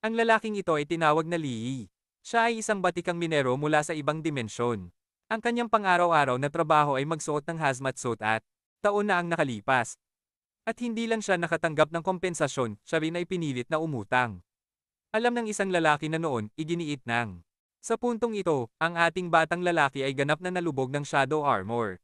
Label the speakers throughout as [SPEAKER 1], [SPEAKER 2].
[SPEAKER 1] Ang lalaking ito ay tinawag na Lee. Siya ay isang batikang minero mula sa ibang dimensyon. Ang kanyang pang-araw-araw na trabaho ay magsuot ng hazmat suit at taon na ang nakalipas. At hindi lang siya nakatanggap ng kompensasyon, siya rin ay pinilit na umutang. Alam ng isang lalaki na noon, iginiit ng. Sa puntong ito, ang ating batang lalaki ay ganap na nalubog ng shadow armor.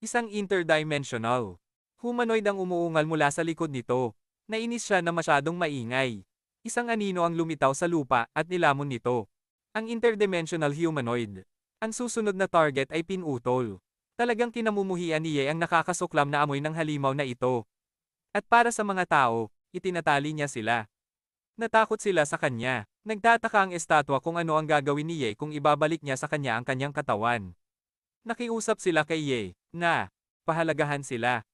[SPEAKER 1] Isang interdimensional. Humanoid ang umuungal mula sa likod nito. Nainis siya na masyadong maingay. Isang anino ang lumitaw sa lupa at nilamon nito. Ang interdimensional humanoid. Ang susunod na target ay pinutol. Talagang kinamumuhian ni Ye ang nakakasuklam na amoy ng halimaw na ito. At para sa mga tao, itinatali niya sila. Natakot sila sa kanya. Nagtataka ang estatwa kung ano ang gagawin ni Ye kung ibabalik niya sa kanya ang kanyang katawan. Nakiusap sila kay Ye, na pahalagahan sila.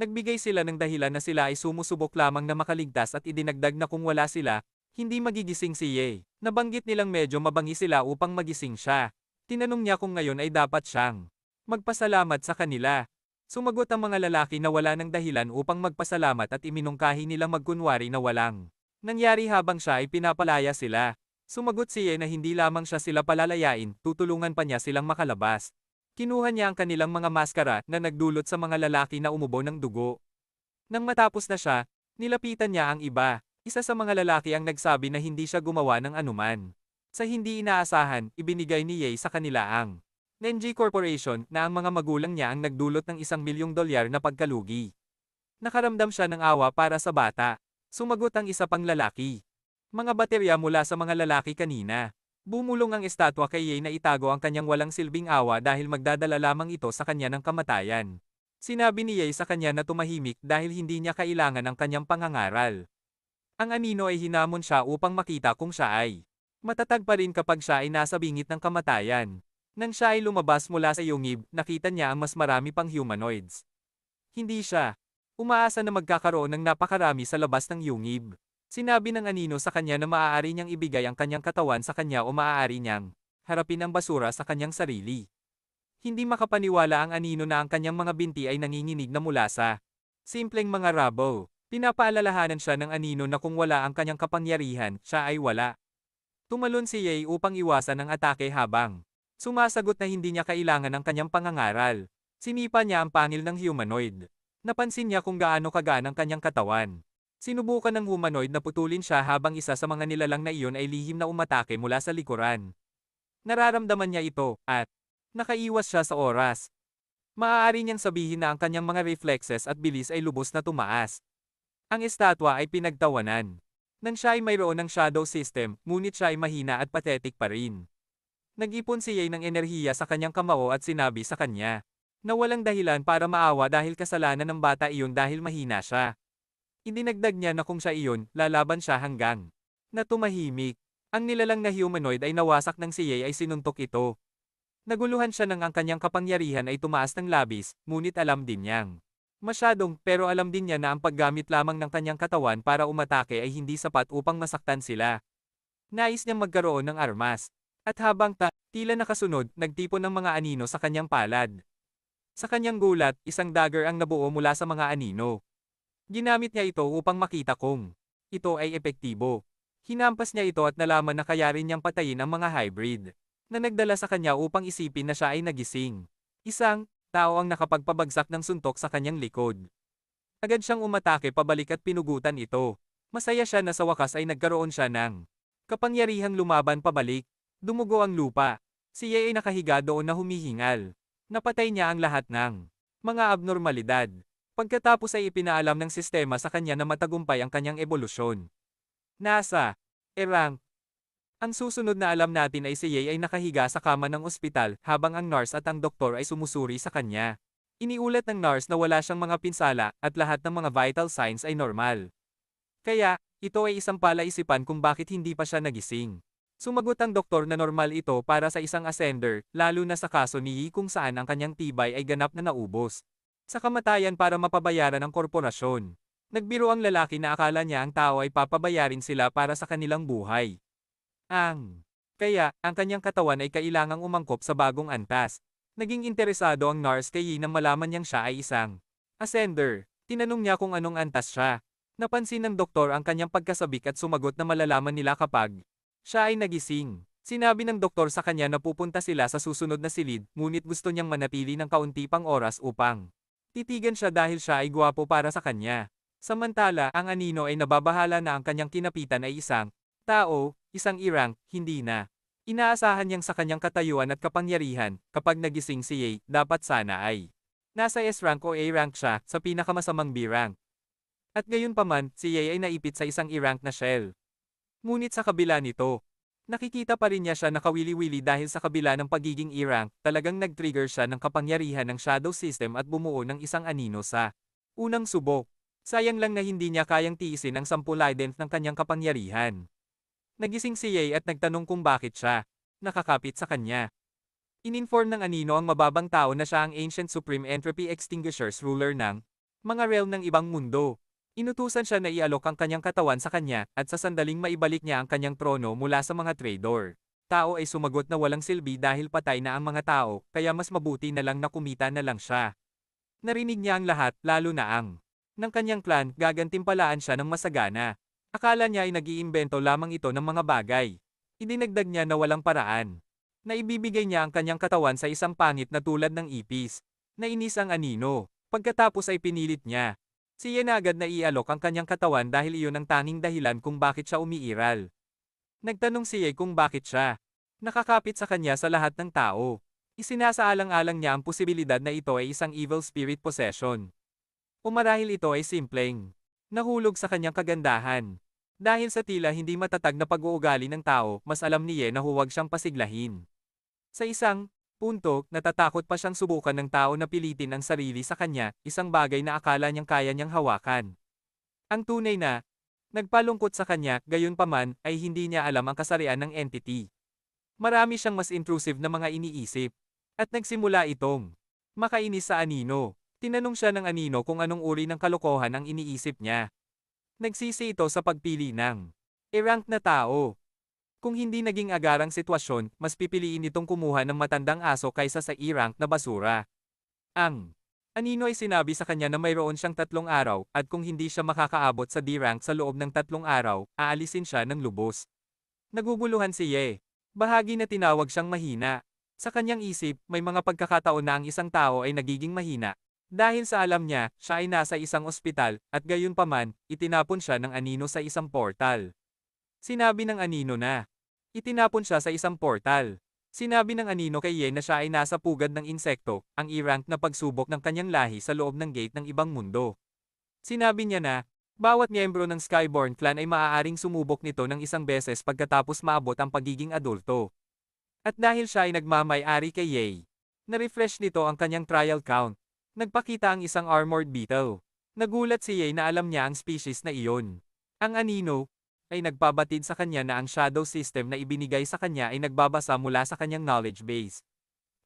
[SPEAKER 1] Nagbigay sila ng dahilan na sila ay sumusubok lamang na makaligtas at idinagdag na kung wala sila, hindi magigising si Ye. Nabanggit nilang medyo mabangi sila upang magising siya. Tinanong niya kung ngayon ay dapat siyang magpasalamat sa kanila. Sumagot ang mga lalaki na wala ng dahilan upang magpasalamat at iminungkahi nilang magkunwari na walang nangyari habang siya ay pinapalaya sila. Sumagot si Ye na hindi lamang siya sila palalayain, tutulungan pa niya silang makalabas. Kinuha niya ang kanilang mga maskara na nagdulot sa mga lalaki na umubo ng dugo. Nang matapos na siya, nilapitan niya ang iba. Isa sa mga lalaki ang nagsabi na hindi siya gumawa ng anuman. Sa hindi inaasahan, ibinigay ni Ye sa kanila ang Nenji Corporation na ang mga magulang niya ang nagdulot ng $1 milyong na pagkalugi. Nakaramdam siya ng awa para sa bata. Sumagot ang isa pang lalaki. Mga baterya mula sa mga lalaki kanina. Bumulong ang estatwa kay Ye na itago ang kanyang walang silbing awa dahil magdadala lamang ito sa kanya ng kamatayan. Sinabi ni Ye sa kanya na tumahimik dahil hindi niya kailangan ang kanyang pangangaral. Ang anino ay hinamon siya upang makita kung siya ay matatag pa rin kapag siya ay nasa bingit ng kamatayan. Nang siya ay lumabas mula sa yungib, nakita niya ang mas marami pang humanoids. Hindi siya umaasa na magkakaroon ng napakarami sa labas ng yungib. Sinabi ng anino sa kanya na maaari niyang ibigay ang kanyang katawan sa kanya o maaari niyang harapin ang basura sa kanyang sarili. Hindi makapaniwala ang anino na ang kanyang mga binti ay nanginginig na mula sa simpleng mga rabo. Pinapaalalahanan siya ng anino na kung wala ang kanyang kapangyarihan, siya ay wala. Tumalon si Ye upang iwasan ang atake habang sumasagot na hindi niya kailangan ng kanyang pangangaral. Sinipa niya ang pangil ng humanoid. Napansin niya kung gaano kagaan ang kanyang katawan. Sinubukan ng humanoid na putulin siya habang isa sa mga nilalang na iyon ay lihim na umatake mula sa likuran. Nararamdaman niya ito, at nakaiwas siya sa oras. Maaari niyang sabihin na ang kanyang mga reflexes at bilis ay lubos na tumaas. Ang estatwa ay pinagtawanan. Nang siya ay mayroon ng shadow system, ngunit siya ay mahina at pathetic pa rin. Nag-ipon si Ye ng enerhiya sa kanyang kamao at sinabi sa kanya na walang dahilan para maawa dahil kasalanan ng bata iyon dahil mahina siya. Idinagdag niya na kung siya iyon, lalaban siya hanggang na tumahimik. Ang nilalang na humanoid ay nawasak ng si Ye ay sinuntok ito. Naguluhan siya nang ang kanyang kapangyarihan ay tumaas ng labis, ngunit alam din niyang pero alam din niya na ang paggamit lamang ng kanyang katawan para umatake ay hindi sapat upang masaktan sila. Nais niyang magkaroon ng armas. At habang tila nakasunod, nagtipon ng mga anino sa kanyang palad. Sa kanyang gulat, isang dagger ang nabuo mula sa mga anino. Ginamit niya ito upang makita kung ito ay epektibo. Hinampas niya ito at nalaman na kaya rin niyang patayin ang mga hybrid na nagdala sa kanya upang isipin na siya ay nagising. Isang tao ang nakapagpabagsak ng suntok sa kanyang likod. Agad siyang umatake pabalik at pinugutan ito. Masaya siya na sa wakas ay nagkaroon siya ng kapangyarihang lumaban pabalik. Dumugo ang lupa. Si Ye ay nakahiga doon na humihingal. Napatay niya ang lahat ng mga abnormalidad. Pagkatapos ay ipinaalam ng sistema sa kanya na matagumpay ang kanyang ebolusyon. NASA, Erang. Ang susunod na alam natin ay si Ye ay nakahiga sa kama ng ospital habang ang nurse at ang doktor ay sumusuri sa kanya. Iniulat ng nurse na wala siyang mga pinsala at lahat ng mga vital signs ay normal. Kaya, ito ay isang palaisipan kung bakit hindi pa siya nagising. Sumagot ang doktor na normal ito para sa isang ascender, lalo na sa kaso ni Yi kung saan ang kanyang tibay ay ganap na naubos. Sa kamatayan para mapabayaran ang korporasyon. Nagbiro ang lalaki na akala niya ang tao ay papabayarin sila para sa kanilang buhay. Kaya, ang kanyang katawan ay kailangang umangkop sa bagong antas. Naging interesado ang nurse kay Yi nang malaman niyang siya ay isang ascender. Tinanong niya kung anong antas siya. Napansin ng doktor ang kanyang pagkasabik at sumagot na malalaman nila kapag siya ay nagising. Sinabi ng doktor sa kanya na pupunta sila sa susunod na silid, ngunit gusto niyang manatili ng kaunti pang oras upang titigan siya dahil siya ay gwapo para sa kanya. Samantala, ang anino ay nababahala na ang kanyang kinapitan ay isang tao, isang E-rank, hindi na. Inaasahan niyang sa kanyang katayuan at kapangyarihan, kapag nagising si Ye, dapat sana ay nasa S-rank o A-rank siya, sa pinakamasamang B-rank. At gayunpaman, si Ye ay naipit sa isang E-rank na shell. Ngunit sa kabila nito, nakikita pa rin niya siya nakawili-wili dahil sa kabila ng pagiging E-rank, talagang nag-trigger siya ng kapangyarihan ng Shadow System at bumuo ng isang anino sa unang subok. Sayang lang na hindi niya kayang tiisin ang 10 lidens ng kanyang kapangyarihan. Nagising si Ye at nagtanong kung bakit siya nakakapit sa kanya. Ininform ng anino ang mababang tao na siya ang Ancient Supreme Entropy Extinguishers ruler ng mga realm ng ibang mundo. Inutusan siya na ialok ang kanyang katawan sa kanya at sa sandaling maibalik niya ang kanyang trono mula sa mga traitor. Tao ay sumagot na walang silbi dahil patay na ang mga tao, kaya mas mabuti na lang na kumita na lang siya. Narinig niya ang lahat, lalo na ang ng kanyang clan, gagantimpalaan siya ng masagana. Akala niya ay nag-iimbento lamang ito ng mga bagay. Idinagdag niya na walang paraan. Naibibigay niya ang kanyang katawan sa isang pangit na tulad ng ipis. Nainis ang anino. Pagkatapos ay pinilit niya. Siya na agad na ialok ang kanyang katawan dahil iyon ang tanging dahilan kung bakit siya umiiral. Nagtanong siya kung bakit siya nakakapit sa kanya sa lahat ng tao. Isinasaalang-alang niya ang posibilidad na ito ay isang evil spirit possession. O marahil ito ay simpleng nahulog sa kanyang kagandahan. Dahil sa tila hindi matatag na pag-uugali ng tao, mas alam ni Ye na huwag siyang pasiglahin. Sa isang punto, natatakot pa siyang subukan ng tao na pilitin ang sarili sa kanya, isang bagay na akala niyang kaya niyang hawakan. Ang tunay na nagpalungkot sa kanya, gayunpaman, ay hindi niya alam ang kasarian ng entity. Marami siyang mas intrusive na mga iniisip. At nagsimula itong makainis sa anino. Tinanong siya ng anino kung anong uri ng kalokohan ang iniisip niya. Nagsisi ito sa pagpili ng E-rank na tao. Kung hindi naging agarang sitwasyon, mas pipiliin itong kumuha ng matandang aso kaysa sa E-rank na basura. Ang anino ay sinabi sa kanya na mayroon siyang 3 araw, at kung hindi siya makakaabot sa D-rank sa loob ng 3 araw, aalisin siya ng lubos. Naguguluhan si Ye. Bahagi na tinawag siyang mahina. Sa kanyang isip, may mga pagkakataon na ang isang tao ay nagiging mahina. Dahil sa alam niya, siya ay nasa isang ospital, at gayunpaman, itinapon siya ng anino sa isang portal. Sinabi ng anino na itinapon siya sa isang portal. Sinabi ng anino kay Ye na siya ay nasa pugad ng insekto, ang E-rank na pagsubok ng kanyang lahi sa loob ng gate ng ibang mundo. Sinabi niya na bawat miyembro ng Skyborn clan ay maaaring sumubok nito ng isang beses pagkatapos maabot ang pagiging adulto. At dahil siya ay nagmamay-ari kay Ye, na-refresh nito ang kanyang trial count. Nagpakita ang isang armored beetle. Nagulat si Ye na alam niya ang species na iyon. Ang anino ay nagpabatid sa kanya na ang shadow system na ibinigay sa kanya ay nagbabasa mula sa kanyang knowledge base.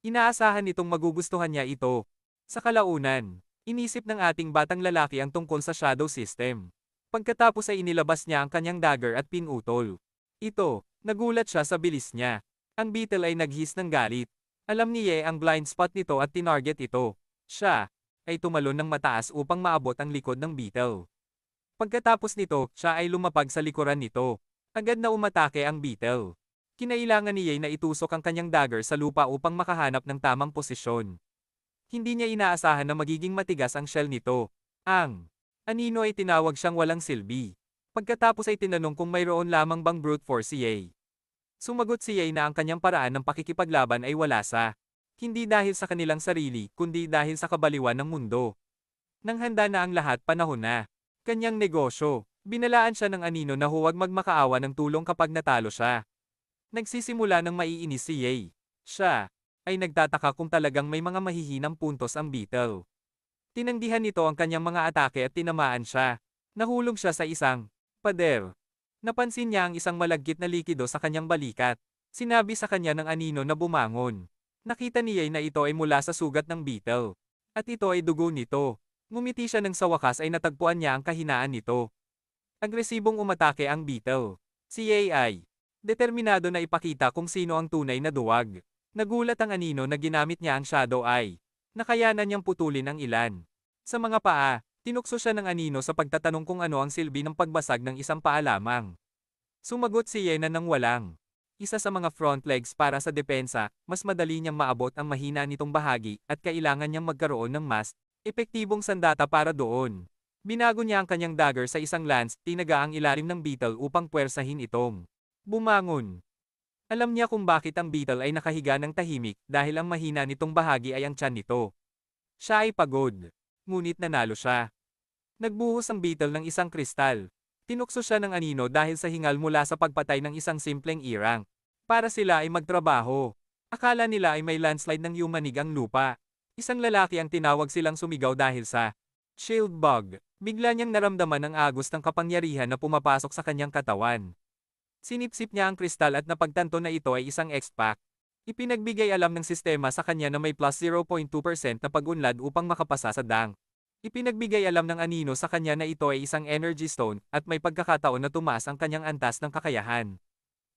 [SPEAKER 1] Inaasahan nitong magugustuhan niya ito. Sa kalaunan, inisip ng ating batang lalaki ang tungkol sa shadow system. Pagkatapos ay inilabas niya ang kanyang dagger at pinutol. Ito, nagulat siya sa bilis niya. Ang beetle ay naghis ng galit. Alam ni Ye ang blind spot nito at tinarget ito. Siya ay tumalon ng mataas upang maabot ang likod ng beetle. Pagkatapos nito, siya ay lumapag sa likuran nito. Agad na umatake ang beetle. Kinailangan ni Ye na itusok ang kanyang dagger sa lupa upang makahanap ng tamang posisyon. Hindi niya inaasahan na magiging matigas ang shell nito. Ang anino ay tinawag siyang walang silbi. Pagkatapos ay tinanong kung mayroon lamang bang brute force si Ye. Sumagot si Ye na ang kanyang paraan ng pakikipaglaban ay wala sa hindi dahil sa kanilang sarili, kundi dahil sa kabaliwan ng mundo. Nang handa na ang lahat, panahon na kanyang negosyo. Binalaan siya ng anino na huwag magmakaawa ng tulong kapag natalo siya. Nagsisimula ng maiinis si Ye. Siya ay nagtataka kung talagang may mga mahihinang puntos ang beetle. Tinanggihan nito ang kanyang mga atake at tinamaan siya. Nahulog siya sa isang pader. Napansin niya ang isang malagkit na likido sa kanyang balikat. Sinabi sa kanya ng anino na bumangon. Nakita ni Ye na ito ay mula sa sugat ng beetle. At ito ay dugo nito. Ngumiti siya nang sa wakas ay natagpuan niya ang kahinaan nito. Agresibong umatake ang beetle. Si Ye ay determinado na ipakita kung sino ang tunay na duwag. Nagulat ang anino na ginamit niya ang shadow eye. Nakayanan niyang putulin ang ilan sa mga paa. Tinukso siya ng anino sa pagtatanong kung ano ang silbi ng pagbasag ng isang paa lamang. Sumagot si Yena ng walang. Isa sa mga front legs para sa depensa, mas madali niyang maabot ang mahina nitong bahagi at kailangan niyang magkaroon ng mas epektibong sandata para doon. Binago niya ang kanyang dagger sa isang lance, tinaga ang ilalim ng beetle upang puwersahin itong bumangon. Alam niya kung bakit ang beetle ay nakahiga ng tahimik dahil ang mahina nitong bahagi ay ang tiyan nito. Siya ay pagod. Ngunit nanalo siya. Nagbuhos ang beetle ng isang kristal. Tinukso siya ng anino dahil sa hingal mula sa pagpatay ng isang simpleng E-rank. Para sila ay magtrabaho. Akala nila ay may landslide ng yumanig ang lupa. Isang lalaki ang tinawag silang sumigaw dahil sa shield bug. Bigla niyang naramdaman ang agos ng kapangyarihan na pumapasok sa kanyang katawan. Sinipsip niya ang kristal at napagtanto na ito ay isang X-Pack. Ipinagbigay alam ng sistema sa kanya na may plus 0.2% na pag-unlad upang makapasa sa dunk. Ipinagbigay alam ng anino sa kanya na ito ay isang energy stone at may pagkakataon na tumaas ang kanyang antas ng kakayahan.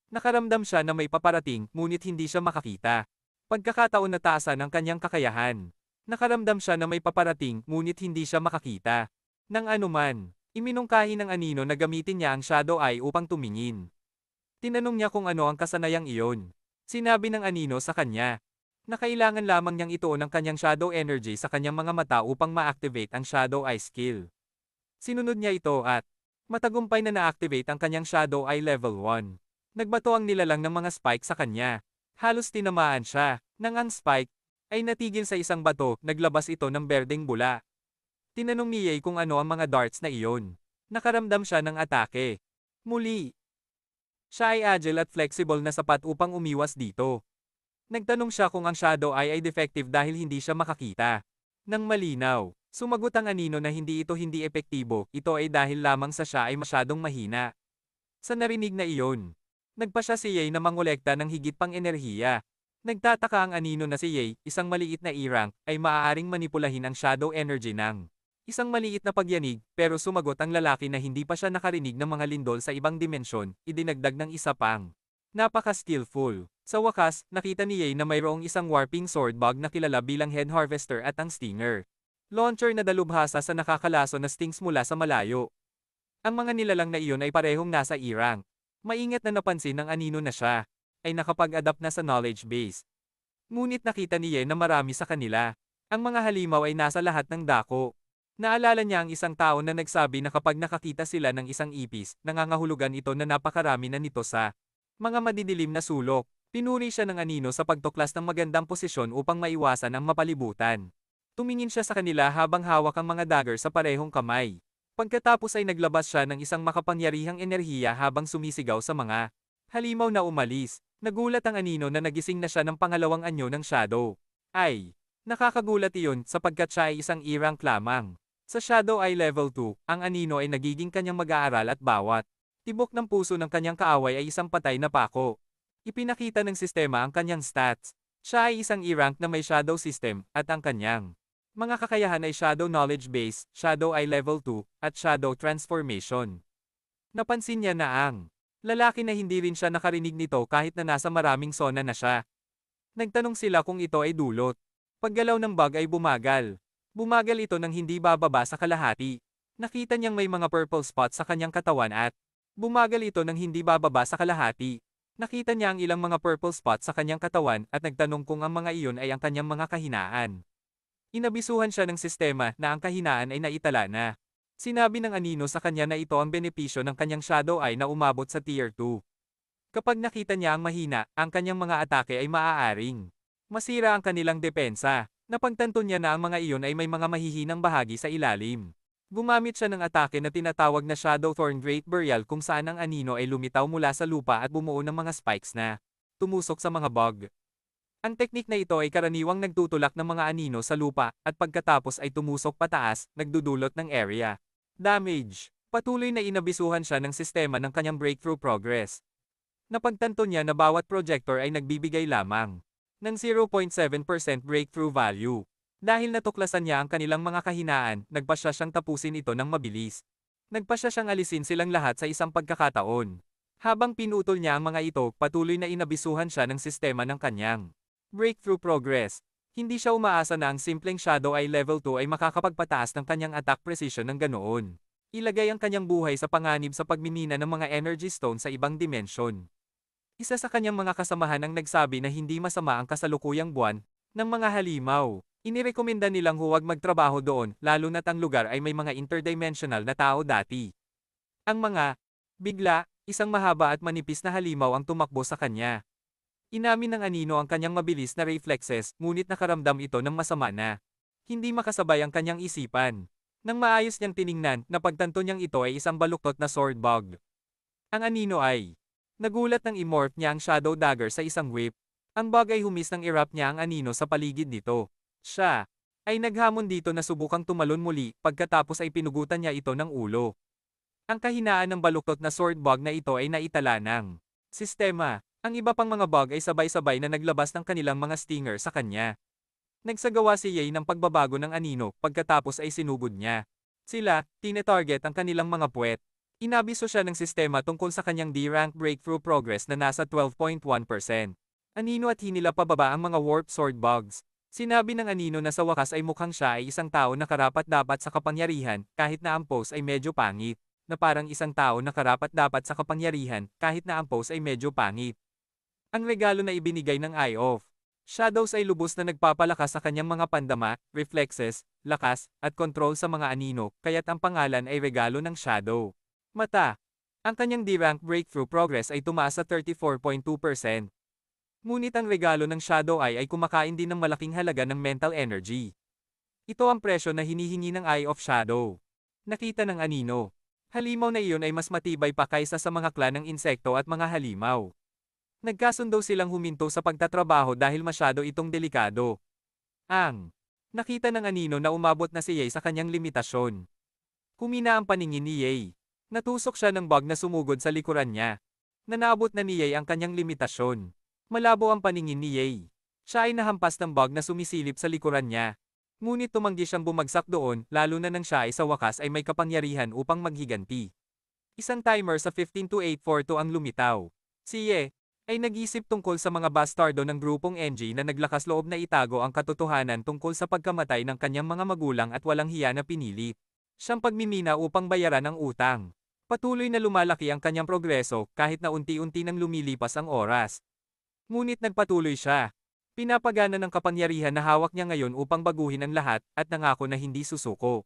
[SPEAKER 1] Nakaramdam siya na may paparating ngunit hindi siya makakita. Pagkakataon na taasan ang kanyang kakayahan. Nakaramdam siya na may paparating ngunit hindi siya makakita. Nang anuman, iminungkahi ng anino na gamitin niya ang Shadow Eye upang tumingin. Tinanong niya kung ano ang kasanayang iyon. Sinabi ng anino sa kanya na kailangan lamang niyang ituon ang kanyang shadow energy sa kanyang mga mata upang ma-activate ang Shadow Eye skill. Sinunod niya ito at matagumpay na na-activate ang kanyang Shadow Eye level 1. Nagbato ang nilalang ng mga spike sa kanya. Halos tinamaan siya. Nang ang spike ay natigil sa isang bato, naglabas ito ng berdeng bula. Tinanong ni Ye kung ano ang mga darts na iyon. Nakaramdam siya ng atake. Muli, siya ay agile at flexible na sapat upang umiwas dito. Nagtanong siya kung ang Shadow Eye ay defective dahil hindi siya makakita. Nang malinaw, sumagot ang anino na hindi ito hindi epektibo, ito ay dahil lamang sa siya ay masyadong mahina. Sa narinig na iyon, nagpa siya si Ye na mangolekta ng higit pang enerhiya. Nagtataka ang anino na si Ye, isang maliit na E-rank, ay maaaring manipulahin ang shadow energy ng isang maliit na pagyanig, pero sumagot ang lalaki na hindi pa siya nakarinig ng mga lindol sa ibang dimensyon, idinagdag ng isa pang napaka-skillful. Sa wakas, nakita ni Ye na mayroong isang warping sword bug na kilala bilang Head Harvester at ang Stinger. Launcher na dalubhasa sa nakakalaso na stings mula sa malayo. Ang mga nilalang na iyon ay parehong nasa E-rank. Maingat na napansin ng anino na siya ay nakapag-adapt na sa knowledge base. Ngunit nakita ni Ye na marami sa kanila. Ang mga halimaw ay nasa lahat ng dako. Naalala niya ang isang tao na nagsabi na kapag nakakita sila ng isang ipis, nangangahulugan ito na napakarami na nito sa mga madidilim na sulok. Pinuri siya ng anino sa pagtuklas ng magandang posisyon upang maiwasan ang mapalibutan. Tumingin siya sa kanila habang hawak ang mga dagger sa parehong kamay. Pagkatapos ay naglabas siya ng isang makapangyarihang enerhiya habang sumisigaw sa mga halimaw na umalis. Nagulat ang anino na nagising na siya ng pangalawang anyo ng Shadow. Ay, nakakagulat iyon sapagkat siya ay isang E-rank lamang. Sa Shadow Eye Level 2, ang anino ay nagiging kanyang mag-aaral at bawat tibok ng puso ng kanyang kaaway ay isang patay na pako. Ipinakita ng sistema ang kanyang stats. Siya ay isang E-rank na may Shadow System, at ang kanyang mga kakayahan ay Shadow Knowledge Base, Shadow Eye Level 2, at Shadow Transformation. Napansin niya na ang lalaki na hindi rin siya nakarinig nito kahit na nasa maraming zona na siya. Nagtanong sila kung ito ay dulot. Paggalaw ng bug ay bumagal. Bumagal ito nang hindi bababa sa kalahati. Nakita niyang may mga purple spots sa kanyang katawan at bumagal ito nang hindi bababa sa kalahati. Nakita niya ang ilang mga purple spots sa kanyang katawan at nagtanong kung ang mga iyon ay ang kanyang mga kahinaan. Inabisuhan siya ng sistema na ang kahinaan ay naitala na. Sinabi ng anino sa kanya na ito ang benepisyo ng kanyang Shadow Eye na umabot sa Tier 2. Kapag nakita niya ang mahina, ang kanyang mga atake ay maaaring masira ang kanilang depensa. Napagtanto niya na ang mga iyon ay may mga mahihinang bahagi sa ilalim. Gumamit siya ng atake na tinatawag na Shadow Thorn Great Burial kung saan ang anino ay lumitaw mula sa lupa at bumuo ng mga spikes na tumusok sa mga bug. Ang teknik na ito ay karaniwang nagtutulak ng mga anino sa lupa at pagkatapos ay tumusok pataas, nagdudulot ng area damage. Patuloy na inabisuhan siya ng sistema ng kanyang breakthrough progress. Napagtanto niya na bawat projector ay nagbibigay lamang ng 0.7% breakthrough value. Dahil natuklasan niya ang kanilang mga kahinaan, nagpasya siyang tapusin ito ng mabilis. Nagpasya siyang alisin silang lahat sa isang pagkakataon. Habang pinutol niya ang mga ito, patuloy na inabisuhan siya ng sistema ng kanyang breakthrough progress. Hindi siya umaasa na ang simpleng Shadow Eye Level 2 ay makakapagpataas ng kanyang attack precision ng ganoon. Ilagay ang kanyang buhay sa panganib sa pagmimina ng mga energy stone sa ibang dimensyon. Isa sa kanyang mga kasamahan ang nagsabi na hindi masama ang kasalukuyang buwan ng mga halimaw. Inirekomenda nilang huwag magtrabaho doon, lalo na't ang lugar ay may mga interdimensional na tao dati. Ang mga bigla, isang mahaba at manipis na halimaw ang tumakbo sa kanya. Inamin ng anino ang kanyang mabilis na reflexes, ngunit nakaramdam ito ng masama na. Hindi makasabay ang kanyang isipan. Nang maayos niyang tiningnan, napagtanto niyang ito ay isang baluktot na sword bug. Ang anino ay nagulat nang imorph niya ang shadow dagger sa isang whip. Ang bug ay humis nang irap niya ang anino sa paligid nito. Siya ay naghamon dito na subukang tumalon muli, pagkatapos ay pinugutan niya ito ng ulo. Ang kahinaan ng baluktot na sword bug na ito ay naitala ng sistema. Ang iba pang mga bug ay sabay-sabay na naglabas ng kanilang mga stinger sa kanya. Nagsagawa si Ye ng pagbabago ng anino, pagkatapos ay sinugod niya. Sila, tine-target ang kanilang mga puwet. Inabiso siya ng sistema tungkol sa kanyang D-rank breakthrough progress na nasa 12.1%. Anino at hinila pababa ang mga warp sword bugs. Sinabi ng anino na sa wakas ay mukhang siya ay isang tao na karapat-dapat sa kapangyarihan, kahit na ang pose ay medyo pangit. Na parang isang tao na karapat-dapat sa kapangyarihan, kahit na ang pose ay medyo pangit. Ang regalo na ibinigay ng Eye of Shadows ay lubos na nagpapalakas sa kanyang mga pandama, reflexes, lakas, at control sa mga anino, kaya't ang pangalan ay regalo ng Shadow. Mata. Ang kanyang D-rank breakthrough progress ay tumaas sa 34.2%. Ngunit ang regalo ng Shadow Eye ay kumakain din ng malaking halaga ng mental energy. Ito ang presyo na hinihingi ng Eye of Shadow. Nakita ng anino. Halimaw na iyon ay mas matibay pa kaysa sa mga klan ng insekto at mga halimaw. Nagkasundo silang huminto sa pagtatrabaho dahil masyado itong delikado. Ang nakita ng anino na umabot na si Ye sa kanyang limitasyon. Humina ang paningin ni Ye. Natusok siya ng bug na sumugod sa likuran niya. Nanaabot na ni Ye ang kanyang limitasyon. Malabo ang paningin ni Ye. Siya ay nahampas ng bug na sumisilip sa likuran niya. Ngunit tumanggi siyang bumagsak doon, lalo na nang siya ay sa wakas ay may kapangyarihan upang maghiganti. Isang timer sa 15 to 842 ang lumitaw. Si Ye ay nag-isip tungkol sa mga bastardo ng grupong NG na naglakas loob na itago ang katotohanan tungkol sa pagkamatay ng kanyang mga magulang at walang hiya na pinilit siyang pagmimina upang bayaran ang utang. Patuloy na lumalaki ang kanyang progreso kahit na unti-unti nang lumilipas ang oras. Ngunit nagpatuloy siya. Pinapagana ng kapangyarihan na hawak niya ngayon upang baguhin ang lahat at nangako na hindi susuko.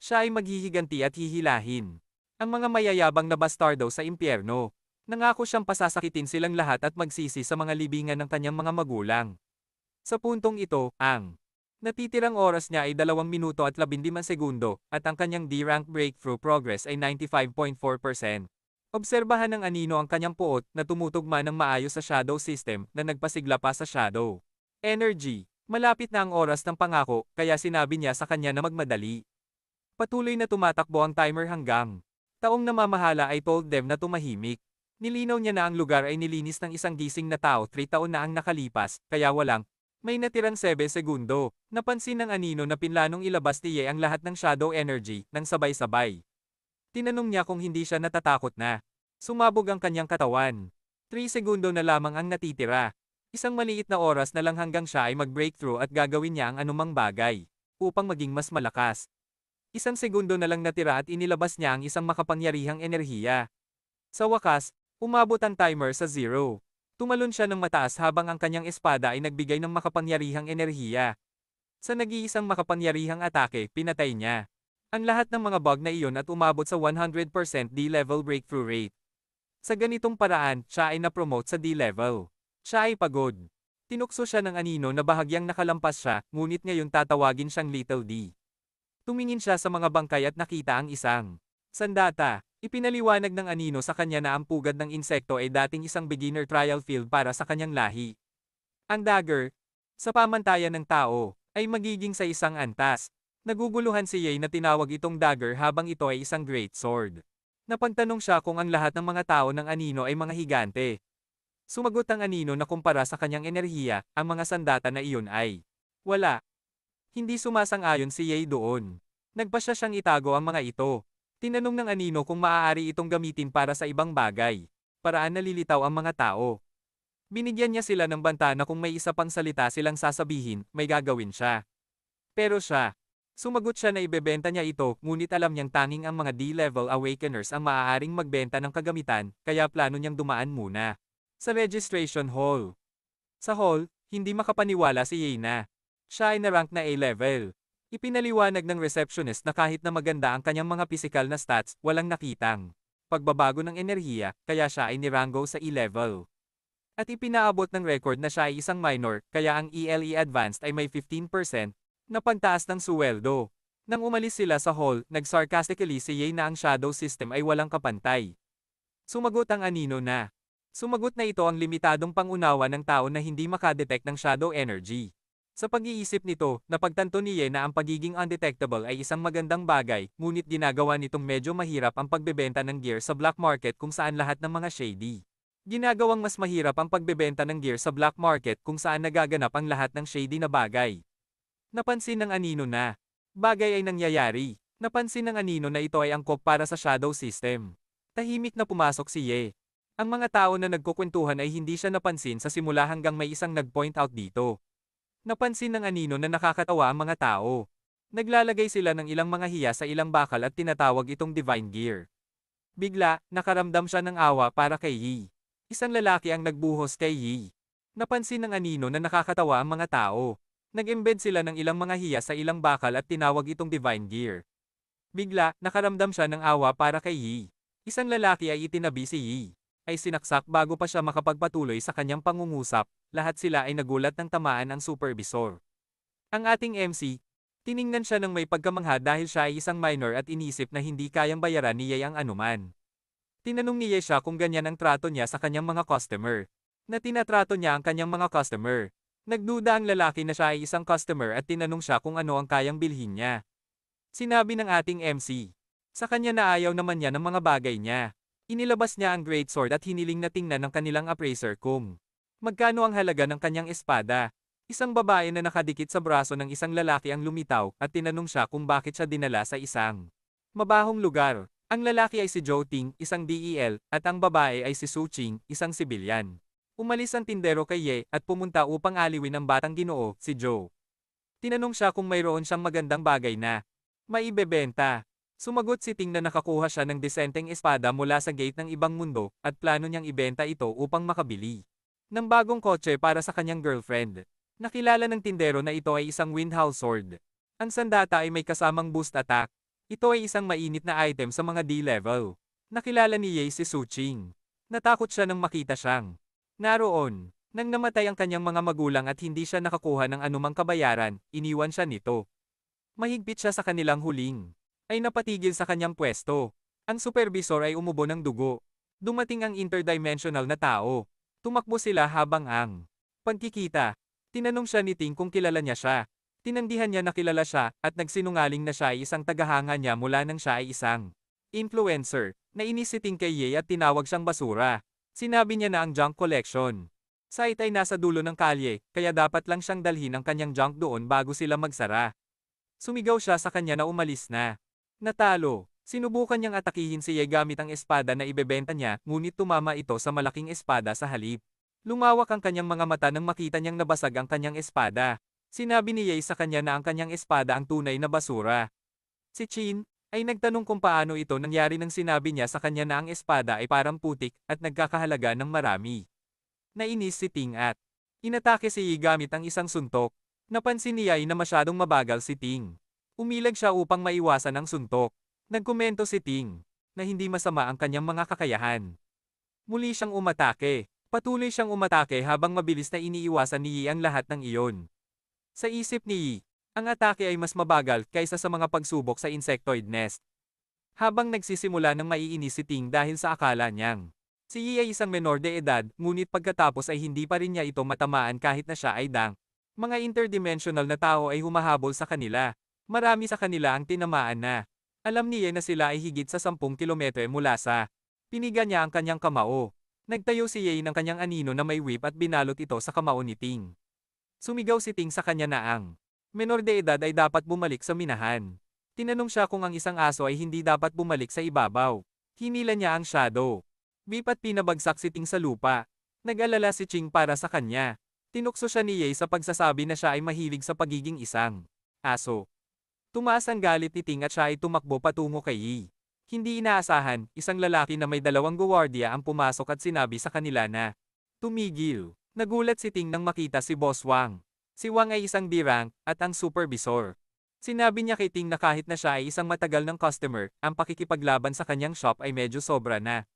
[SPEAKER 1] Siya ay maghihiganti at hihilahin ang mga mayayabang na bastardo sa impyerno. Nangako siyang pasasakitin silang lahat at magsisi sa mga libingan ng kanyang mga magulang. Sa puntong ito, ang natitirang oras niya ay 2 minuto at 15 segundo, at ang kanyang D-rank breakthrough progress ay 95.4%. Obserbahan ng anino ang kanyang puot na tumutugma ng maayos sa shadow system na nagpasigla pa sa shadow energy. Malapit na ang oras ng pangako, kaya sinabi niya sa kanya na magmadali. Patuloy na tumatakbo ang timer hanggang taong namamahala ay told them na tumahimik. Nilinaw niya na ang lugar ay nilinis ng isang gising na tao 3 taon na ang nakalipas, kaya walang may natirang 7 segundo. Napansin ng anino na pinlanong ilabas ni Ye ang lahat ng shadow energy nang sabay-sabay. Tinanong niya kung hindi siya natatakot na. Sumabog ang kanyang katawan. 3 segundo na lamang ang natitira. Isang maliit na oras na lang hanggang siya ay mag-breakthrough at gagawin niya ang anumang bagay upang maging mas malakas. 1 segundo na lang natira at inilabas niya ang isang makapangyarihang enerhiya. Sa wakas, umabot ang timer sa 0. Tumalon siya ng mataas habang ang kanyang espada ay nagbigay ng makapangyarihang enerhiya. Sa nag-iisang makapangyarihang atake, pinatay niya ang lahat ng mga bug na iyon at umabot sa 100% D-level breakthrough rate. Sa ganitong paraan, siya ay na-promote sa D-level. Siya ay pagod. Tinukso siya ng anino na bahagyang nakalampas siya, ngunit ngayon tatawagin siyang Little D. Tumingin siya sa mga bangkay at nakita ang isang sandata. Ipinaliwanag ng anino sa kanya na ang pugad ng insekto ay dating isang beginner trial field para sa kanyang lahi. Ang dagger, sa pamantayan ng tao, ay magiging sa isang antas. Naguguluhan si Ye na tinawag itong dagger habang ito ay isang great sword. Napagtanong siya kung ang lahat ng mga tao ng anino ay mga higante. Sumagot ang anino na kumpara sa kanyang enerhiya, ang mga sandata na iyon ay wala. Hindi sumasang-ayon si Ye doon. Nagpasya siyang itago ang mga ito. Tinanong ng anino kung maaari itong gamitin para sa ibang bagay. Paraan nalilitaw ang mga tao. Binigyan niya sila ng banta na kung may isa pang salita silang sasabihin, may gagawin siya. Pero sumagot siya na ibebenta niya ito, ngunit alam niyang tanging ang mga D-level awakeners ang maaaring magbenta ng kagamitan, kaya plano niyang dumaan muna sa registration hall. Sa hall, hindi makapaniwala si Yena. Siya ay na-rank na A-level. Ipinaliwanag ng receptionist na kahit na maganda ang kanyang mga pisikal na stats, walang nakitang pagbabago ng enerhiya, kaya siya ay nirango sa E-level. At ipinaabot ng record na siya ay isang minor, kaya ang ELE Advanced ay may 15% na pagtaas ng suweldo. Nang umalis sila sa hall, nag-sarcastically si Ye na ang shadow system ay walang kapantay. Sumagot ang anino na. Sumagot na ito ang limitadong pangunawa ng tao na hindi makadetect ng shadow energy. Sa pag-iisip nito, napagtanto ni Ye na ang pagiging undetectable ay isang magandang bagay, ngunit ginagawa nitong medyo mahirap ang pagbebenta ng gear sa black market kung saan lahat ng mga shady. Ginagawang mas mahirap ang pagbebenta ng gear sa black market kung saan nagaganap ang lahat ng shady na bagay. Napansin ng anino na bagay ay nangyayari. Napansin ng anino na ito ay angkop para sa shadow system. Tahimik na pumasok si Ye. Ang mga tao na nagkukwentuhan ay hindi siya napansin sa simula hanggang may isang nag-point out dito. Napansin ng anino na nakakatawa ang mga tao. Naglalagay sila ng ilang mga hiya sa ilang bakal at tinatawag itong divine gear. Bigla, nakaramdam siya ng awa para kay Yi. Isang lalaki ang nagbuhos kay Yi. Napansin ng anino na nakakatawa ang mga tao. Nag-embed sila ng ilang mga hiya sa ilang bakal at tinawag itong divine gear. Bigla, nakaramdam siya ng awa para kay Yi. Isang lalaki ay itinabi si Yi. Ay sinaksak bago pa siya makapagpatuloy sa kanyang pangungusap, lahat sila ay nagulat ng tamaan ang supervisor. Ang ating MC, tiningnan siya ng may pagkamangha dahil siya ay isang minor at inisip na hindi kayang bayaran ni Ye ang anuman. Tinanong ni Ye siya kung ganyan ang trato niya sa kanyang mga customer. Na tinatrato niya ang kanyang mga customer. Nagduda ang lalaki na siya ay isang customer at tinanong siya kung ano ang kayang bilhin niya. Sinabi ng ating MC. Sa kanya na ayaw naman niya ng mga bagay niya. Inilabas niya ang great sword at hiniling na tingnan ng kanilang appraiser kung magkano ang halaga ng kanyang espada. Isang babae na nakadikit sa braso ng isang lalaki ang lumitaw at tinanong siya kung bakit siya dinala sa isang mabahong lugar. Ang lalaki ay si Zhou Ting, isang DEL, at ang babae ay si Su Qing, isang sibilyan. Umalis ang tindero kay Ye at pumunta upang aliwin ang batang ginoo, si Joe. Tinanong siya kung mayroon siyang magandang bagay na maibebenta. Sumagot si Ting na nakakuha siya ng disenteng espada mula sa gate ng ibang mundo at plano niyang ibenta ito upang makabili ng bagong kotse para sa kanyang girlfriend. Nakilala ng tindero na ito ay isang Windhowl sword. Ang sandata ay may kasamang boost attack. Ito ay isang mainit na item sa mga D-level. Nakilala ni Ye si Su Qing. Natakot siya nang makita siyang naroon. Nang namatay ang kanyang mga magulang at hindi siya nakakuha ng anumang kabayaran, iniwan siya nito. Mahigpit siya sa kanilang huling. Ay napatigil sa kanyang pwesto. Ang supervisor ay umubo ng dugo. Dumating ang interdimensional na tao. Tumakbo sila habang ang pagkikita. Tinanong siya ni Ting kung kilala niya siya. Tinanggihan niya na kilala siya at nagsinungaling na siya ay isang tagahanga niya mula nang siya ay isang influencer. Nainis si Ting kay Ye at tinawag siyang basura. Sinabi niya na ang junk collection site ay nasa dulo ng kalye, kaya dapat lang siyang dalhin ang kanyang junk doon bago sila magsara. Sumigaw siya sa kanya na umalis na. Natalo. Sinubukan niyang atakihin si Ye gamit ang espada na ibebenta niya, ngunit tumama ito sa malaking espada sa halip. Lumawak ang kanyang mga mata nang makita niyang nabasag ang kanyang espada. Sinabi ni Ye sa kanya na ang kanyang espada ang tunay na basura. Si Chin ay nagtanong kung paano ito nangyari nang sinabi niya sa kanya na ang espada ay parang putik at nagkakahalaga ng marami. Nainis si Ting at inatake si Yi gamit ang isang suntok. Napansin ni Ye na masyadong mabagal si Ting. Umilag siya upang maiwasan ang suntok. Nagkomento si Ting na hindi masama ang kanyang mga kakayahan. Muli siyang umatake. Patuloy siyang umatake habang mabilis na iniiwasan ni Yi ang lahat ng iyon. Sa isip ni Yi, ang atake ay mas mabagal kaysa sa mga pagsubok sa insectoid nest. Habang nagsisimula ng maiinis si Ting dahil sa akala niyang si Yi ay isang menor de edad, ngunit pagkatapos ay hindi pa rin niya ito matamaan kahit na siya ay dang. Mga interdimensional na tao ay humahabol sa kanila. Marami sa kanila ang tinamaan na. Alam ni Ye na sila ay higit sa 10 kilometro mula sa piniga niya ang kanyang kamao. Nagtayo si Ye ng kanyang anino na may whip at binalot ito sa kamao ni Ting. Sumigaw si Ting sa kanya na ang menor de edad ay dapat bumalik sa minahan. Tinanong siya kung ang isang aso ay hindi dapat bumalik sa ibabaw. Hinila niya ang shadow whip at pinabagsak si Ting sa lupa. Nag-alala si Ching para sa kanya. Tinukso siya ni Ye sa pagsasabi na siya ay mahilig sa pagiging isang aso. Tumaas ang galit ni Ting at siya ay tumakbo patungo kay Yi. Hindi inaasahan, isang lalaki na may dalawang guwardiya ang pumasok at sinabi sa kanila na tumigil. Nagulat si Ting nang makita si Boss Wang. Si Wang ay isang D-rank at ang supervisor. Sinabi niya kay Ting na kahit na siya ay isang matagal ng customer, ang pakikipaglaban sa kanyang shop ay medyo sobra na.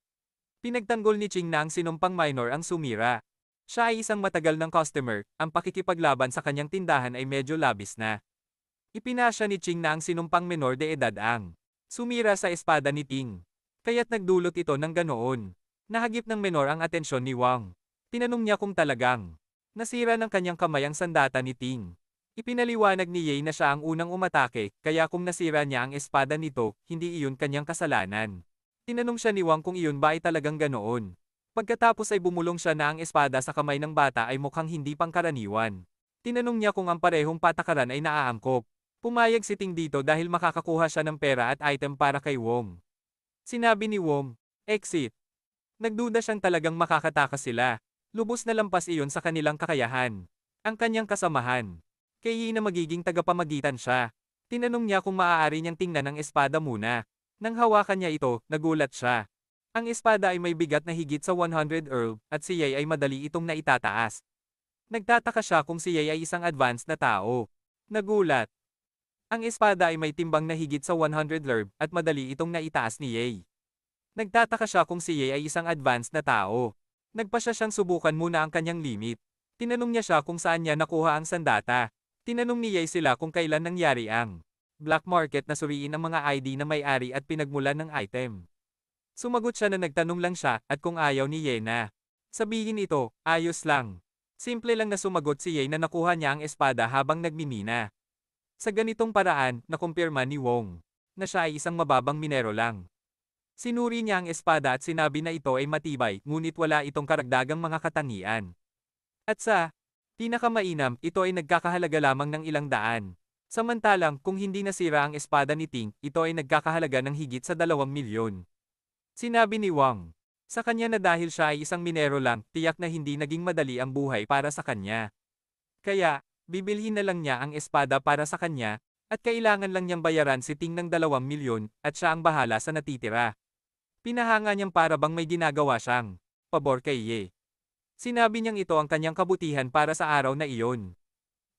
[SPEAKER 1] Pinagtanggol ni Ching na ang sinumpang minor ang sumira. Siya ay isang matagal ng customer, ang pakikipaglaban sa kanyang tindahan ay medyo labis na. Ipinasya ni Ching na ang sinumpang menor de edad ang sumira sa espada ni Ting. Kaya't nagdulot ito ng ganoon. Nahagip ng menor ang atensyon ni Wang. Tinanong niya kung talagang nasira ng kanyang kamay ang sandata ni Ting. Ipinaliwanag ni Ye na siya ang unang umatake, kaya kung nasira niya ang espada nito, hindi iyon kanyang kasalanan. Tinanong siya ni Wang kung iyon ba ay talagang ganoon. Pagkatapos ay bumulong siya na ang espada sa kamay ng bata ay mukhang hindi pangkaraniwan. Tinanong niya kung ang parehong patakaran ay naaangkop. Pumayag si Ting dito dahil makakakuha siya ng pera at item para kay Wong. Sinabi ni Wong, exit. Nagduda siyang talagang makakatakas sila. Lubos na lampas iyon sa kanilang kakayahan. Ang kanyang kasamahan. Kay Yi na magiging tagapamagitan siya. Tinanong niya kung maaari niyang tingnan ang espada muna. Nang hawakan niya ito, nagulat siya. Ang espada ay may bigat na higit sa 100 Earl, at si Ye ay madali itong naitataas. Nagtataka siya kung si Ye ay isang advanced na tao. Nagulat. Ang espada ay may timbang na higit sa 100 lerb, at madali itong naitaas ni Ye. Nagtataka siya kung si Ye ay isang advanced na tao. Nagpasya siyang subukan muna ang kanyang limit. Tinanong niya siya kung saan niya nakuha ang sandata. Tinanong ni Ye sila kung kailan nangyari ang black market na suriin ang mga ID na may-ari at pinagmulan ng item. Sumagot siya na nagtanong lang siya at kung ayaw ni Ye na sabihin ito, ayos lang. Simple lang na sumagot si Ye na nakuha niya ang espada habang nagmimina. Sa ganitong paraan, nakumpirma ni Wong na siya ay isang mababang minero lang. Sinuri niya ang espada at sinabi na ito ay matibay, ngunit wala itong karagdagang mga katangian. At sa pinakamainam, ito ay nagkakahalaga lamang ng ilang daan. Samantalang, kung hindi nasira ang espada ni Ting, ito ay nagkakahalaga ng higit sa 2 milyon. Sinabi ni Wang sa kanya na dahil siya ay isang minero lang, tiyak na hindi naging madali ang buhay para sa kanya. Kaya, bibilhin na lang niya ang espada para sa kanya, at kailangan lang niyang bayaran si Ting ng 2 milyon, at siya ang bahala sa natitira. Pinahanga niyang para bang may ginagawa siyang pabor kay Ye. Sinabi niyang ito ang kanyang kabutihan para sa araw na iyon.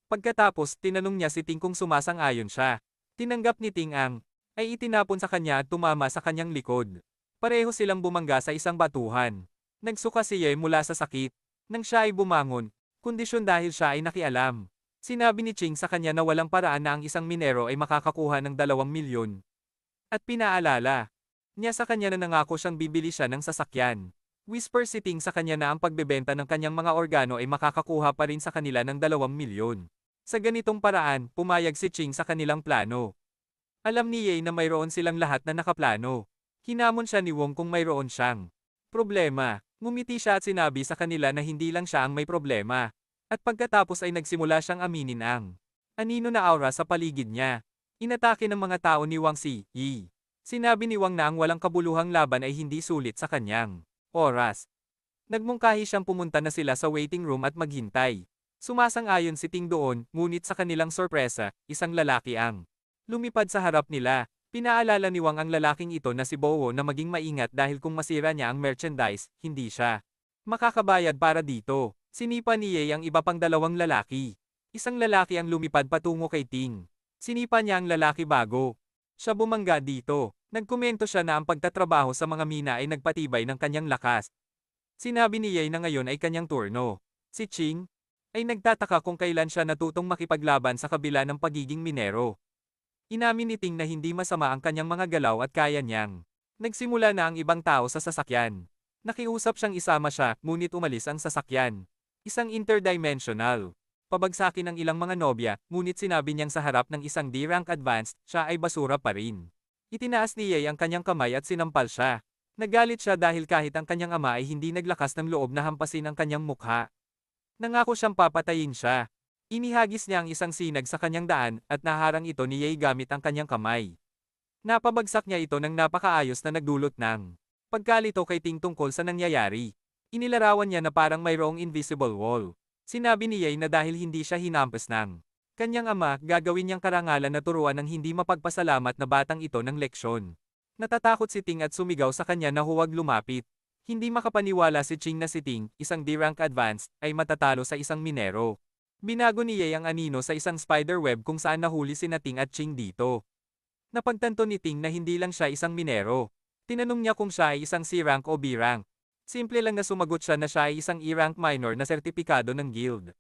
[SPEAKER 1] Pagkatapos, tinanong niya si Ting kung sumasang-ayon siya. Tinanggap ni Ting ang ay itinapon sa kanya at tumama sa kanyang likod. Pareho silang bumangga sa isang batuhan. Nagsuka si Ye mula sa sakit. Nang siya ay bumangon, kondisyon dahil siya ay nakialam. Sinabi ni Ching sa kanya na walang paraan na ang isang minero ay makakakuha ng 2 milyon. At pinaalala niya sa kanya na nangako siyang bibili siya ng sasakyan. Whisper si Ting sa kanya na ang pagbebenta ng kanyang mga organo ay makakakuha pa rin sa kanila ng 2 milyon. Sa ganitong paraan, pumayag si Ching sa kanilang plano. Alam ni Ye na mayroon silang lahat na nakaplano. Hinamon siya ni Wong kung mayroon siyang problema. Ngumiti siya at sinabi sa kanila na hindi lang siya ang may problema. At pagkatapos ay nagsimula siyang aminin ang anino na aura sa paligid niya. Inatake ng mga tao ni Wang si Yi. Sinabi ni Wang na ang walang kabuluhang laban ay hindi sulit sa kanyang oras. Nagmungkahi siyang pumunta na sila sa waiting room at maghintay. Sumasang-ayon si Ting doon, ngunit sa kanilang sorpresa, isang lalaki ang lumipad sa harap nila. Pinaalala ni Wang ang lalaking ito na si Bowo na maging maingat dahil kung masira niya ang merchandise, hindi siya makakabayad para dito. Sinipa ni Ye ang iba pang 2 lalaki. Isang lalaki ang lumipad patungo kay Ting. Sinipa niya ang lalaki bago siya bumangga dito. Nagkomento siya na ang pagtatrabaho sa mga mina ay nagpatibay ng kanyang lakas. Sinabi ni Ye na ngayon ay kanyang turno. Si Ching ay nagtataka kung kailan siya natutong makipaglaban sa kabila ng pagiging minero. Inamin ni Ting na hindi masama ang kanyang mga galaw at kaya niyang nagsimula na ang ibang tao sa sasakyan. Nakiusap siyang isama siya, ngunit umalis ang sasakyan. Isang interdimensional pabagsakin ng ilang mga nobya, ngunit sinabi niyang sa harap ng isang D-rank advanced, siya ay basura pa rin. Itinaas ni Ye ang kanyang kamay at sinampal siya. Nagalit siya dahil kahit ang kanyang ama ay hindi naglakas ng loob na hampasin ang kanyang mukha. Nangako siyang papatayin siya. Inihagis niya ang isang sinag sa kanyang daan at naharang ito ni Ye gamit ang kanyang kamay. Napabagsak niya ito ng napakaayos na nagdulot ng pagkalito kay Ting tungkol sa nangyayari. Inilarawan niya na parang mayroong invisible wall. Sinabi ni Ye na dahil hindi siya hinampas ng kanyang ama, gagawin niyang karangalan na turuan ng hindi mapagpasalamat na batang ito ng leksyon. Natatakot si Ting at sumigaw sa kanya na huwag lumapit. Hindi makapaniwala si Ching na si Ting, isang D-rank advanced, ay matatalo sa isang minero. Binago ni Ye ang anino sa isang spiderweb kung saan nahuli si Ting at Ching dito. Napagtanto ni Ting na hindi lang siya isang minero. Tinanong niya kung siya ay isang C-rank o B-rank. Simple lang na sumagot siya na siya ay isang E-rank minor na sertipikado ng guild.